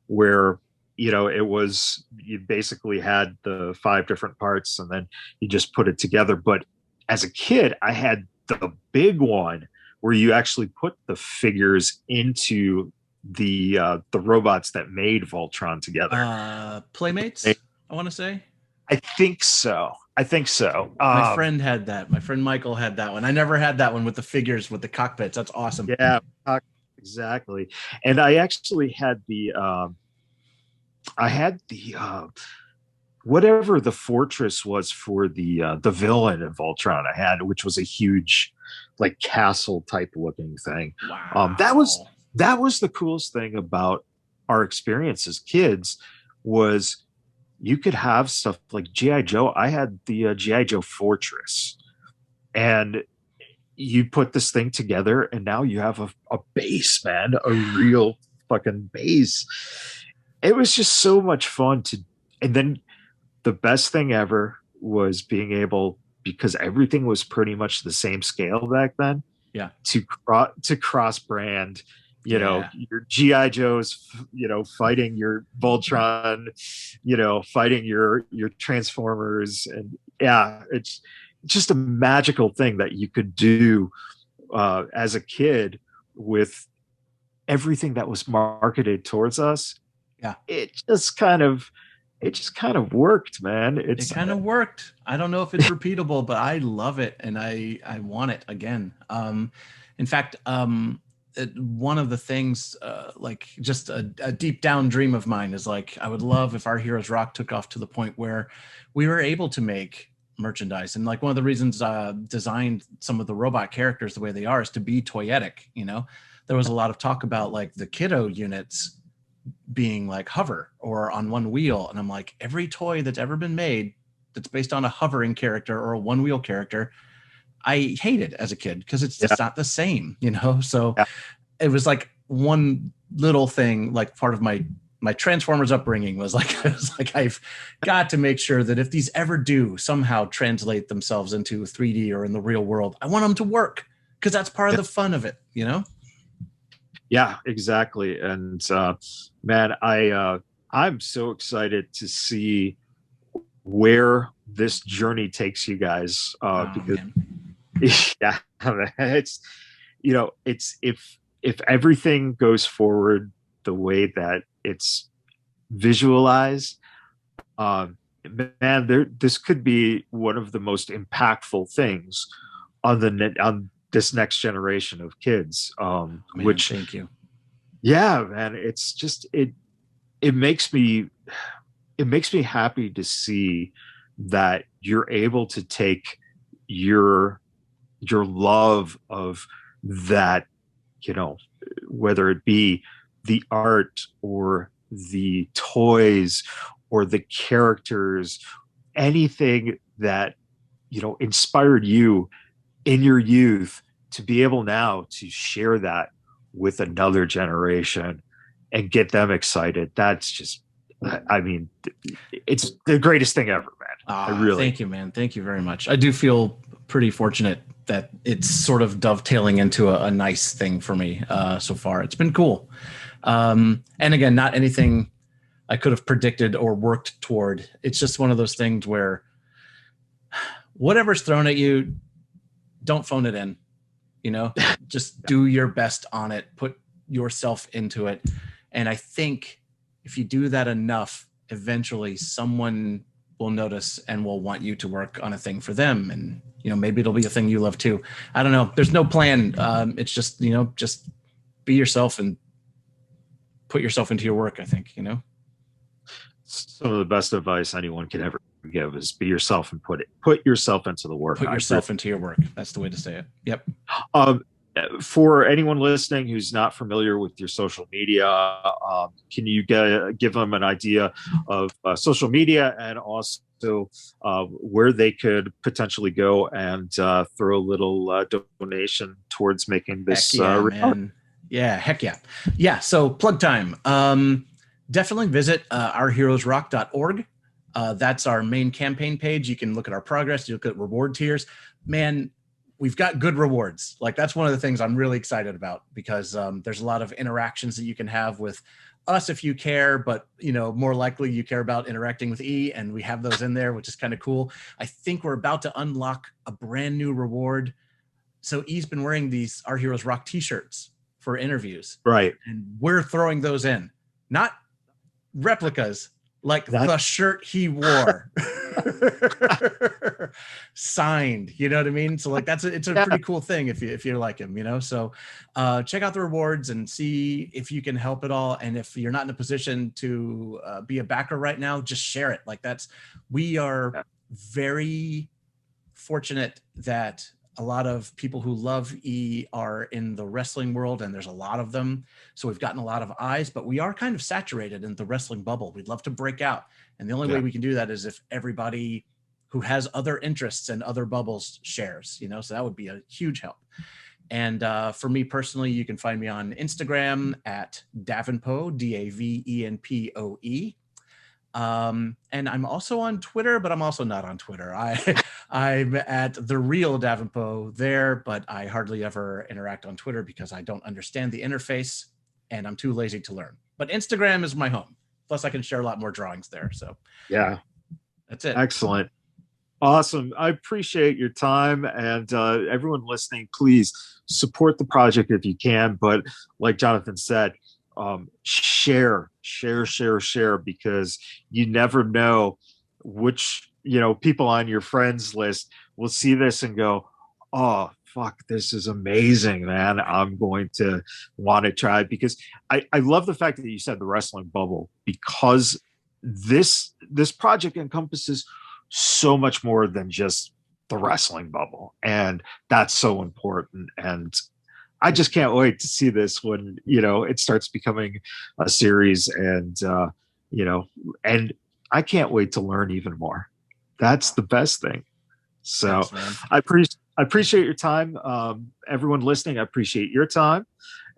where it was, you basically had the 5 different parts and then you just put it together. But as a kid, I had the big one where you actually put the figures into the robots that made Voltron together. Playmates, I want to say. I think so. My friend had that. My friend Michael had that one. I never had that one with the figures with the cockpits. That's awesome. Yeah, exactly. And I actually had the whatever the fortress was for the villain in Voltron I had, which was a huge like castle type looking thing. Wow. That was the coolest thing about our experience as kids was you could have stuff like G.I. Joe. I had the G.I. Joe Fortress, and you put this thing together and now you have a base, man, a real fucking base. It was just so much fun and then the best thing ever was being able, because everything was pretty much the same scale back then. Yeah. To cross brand, your G.I. Joes, fighting your Voltron, fighting your Transformers. And it's just a magical thing that you could do as a kid with everything that was marketed towards us. Yeah. It just kind of worked, man. It kind of worked. I don't know if it's repeatable, but I love it and I want it again. In fact, one of the things, like just a deep down dream of mine is like, I would love if Our Heroes Rock took off to the point where we were able to make merchandise. And like one of the reasons designed some of the robot characters the way they are is to be toyetic. There was a lot of talk about like the kiddo units being like hover or on one wheel. And I'm like, every toy that's ever been made that's based on a hovering character or a one wheel character, I hated as a kid because it's just not the same, So it was like one little thing, like part of my Transformers upbringing was like, I've got to make sure that if these ever do somehow translate themselves into 3D or in the real world, I want them to work because that's part of the fun of it, Yeah, exactly. And man, I'm so excited to see where this journey takes you guys. Because yeah, it's if everything goes forward the way that it's visualized, man, this could be one of the most impactful things on this next generation of kids. Which thank you. Yeah, man, it's just it makes me happy to see that you're able to take your love of that, whether it be the art or the toys or the characters, anything that inspired you in your youth, to be able now to share that with another generation and get them excited. That's just, I mean, it's the greatest thing ever, man. Thank you, man. Thank you very much. I do feel pretty fortunate that it's sort of dovetailing into a nice thing for me so far. It's been cool. And again, not anything I could have predicted or worked toward. It's just one of those things where whatever's thrown at you, don't phone it in, just do your best on it, put yourself into it. And I think if you do that enough, eventually someone will notice and will want you to work on a thing for them. And, maybe it'll be a thing you love too. I don't know. There's no plan. It's just, just be yourself and put yourself into your work, I think, Some of the best advice anyone can ever give is be yourself and put yourself into the work. Put yourself into your work. That's the way to say it. Yep. For anyone listening who's not familiar with your social media, can you give them an idea of social media and also where they could potentially go and throw a little donation towards making this? Man. Yeah, heck yeah. Yeah, so plug time. Definitely visit ourheroesrock.org. That's our main campaign page. You can look at our progress. You look at reward tiers. Man, we've got good rewards. Like, that's one of the things I'm really excited about, because there's a lot of interactions that you can have with us if you care, but more likely you care about interacting with E, and we have those in there, which is kind of cool. I think we're about to unlock a brand new reward. So E's been wearing these Our Heroes Rock t-shirts for interviews. Right. And we're throwing those in. Not replicas, like the shirt he wore. Signed, you know what I mean? So like it's a pretty cool thing if you're like him, so check out the rewards and see if you can help at all. And if you're not in a position to be a backer right now, just share it. Like, we are very fortunate that a lot of people who love E are in the wrestling world, and there's a lot of them. So we've gotten a lot of eyes, but we are kind of saturated in the wrestling bubble. We'd love to break out. And the only way we can do that is if everybody who has other interests and other bubbles shares, so that would be a huge help. And for me personally, you can find me on Instagram at Davenport, Davenpoe. And I'm also on Twitter, but I'm also not on Twitter. I'm at The Real Davenport there, but I hardly ever interact on Twitter because I don't understand the interface and I'm too lazy to learn. But Instagram is my home. Plus, I can share a lot more drawings there. So yeah, that's it. Excellent. Awesome. I appreciate your time, and everyone listening, please support the project if you can. But like Jonathan said, share, because you never know which, people on your friends list will see this and go, oh, fuck, this is amazing, man. I'm going to want to try it. Because I love the fact that you said the wrestling bubble, because this project encompasses so much more than just the wrestling bubble. And that's so important. And I just can't wait to see this when, it starts becoming a series, and, and I can't wait to learn even more. That's the best thing. So thanks, I appreciate your time. Everyone listening, I appreciate your time.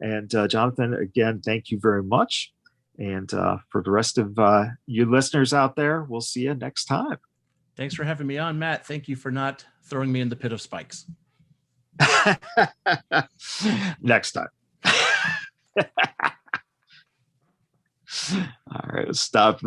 And Jonathan, again, thank you very much. And for the rest of you listeners out there, we'll see you next time. Thanks for having me on, Matt. Thank you for not throwing me in the pit of spikes. Next time. All right, stop.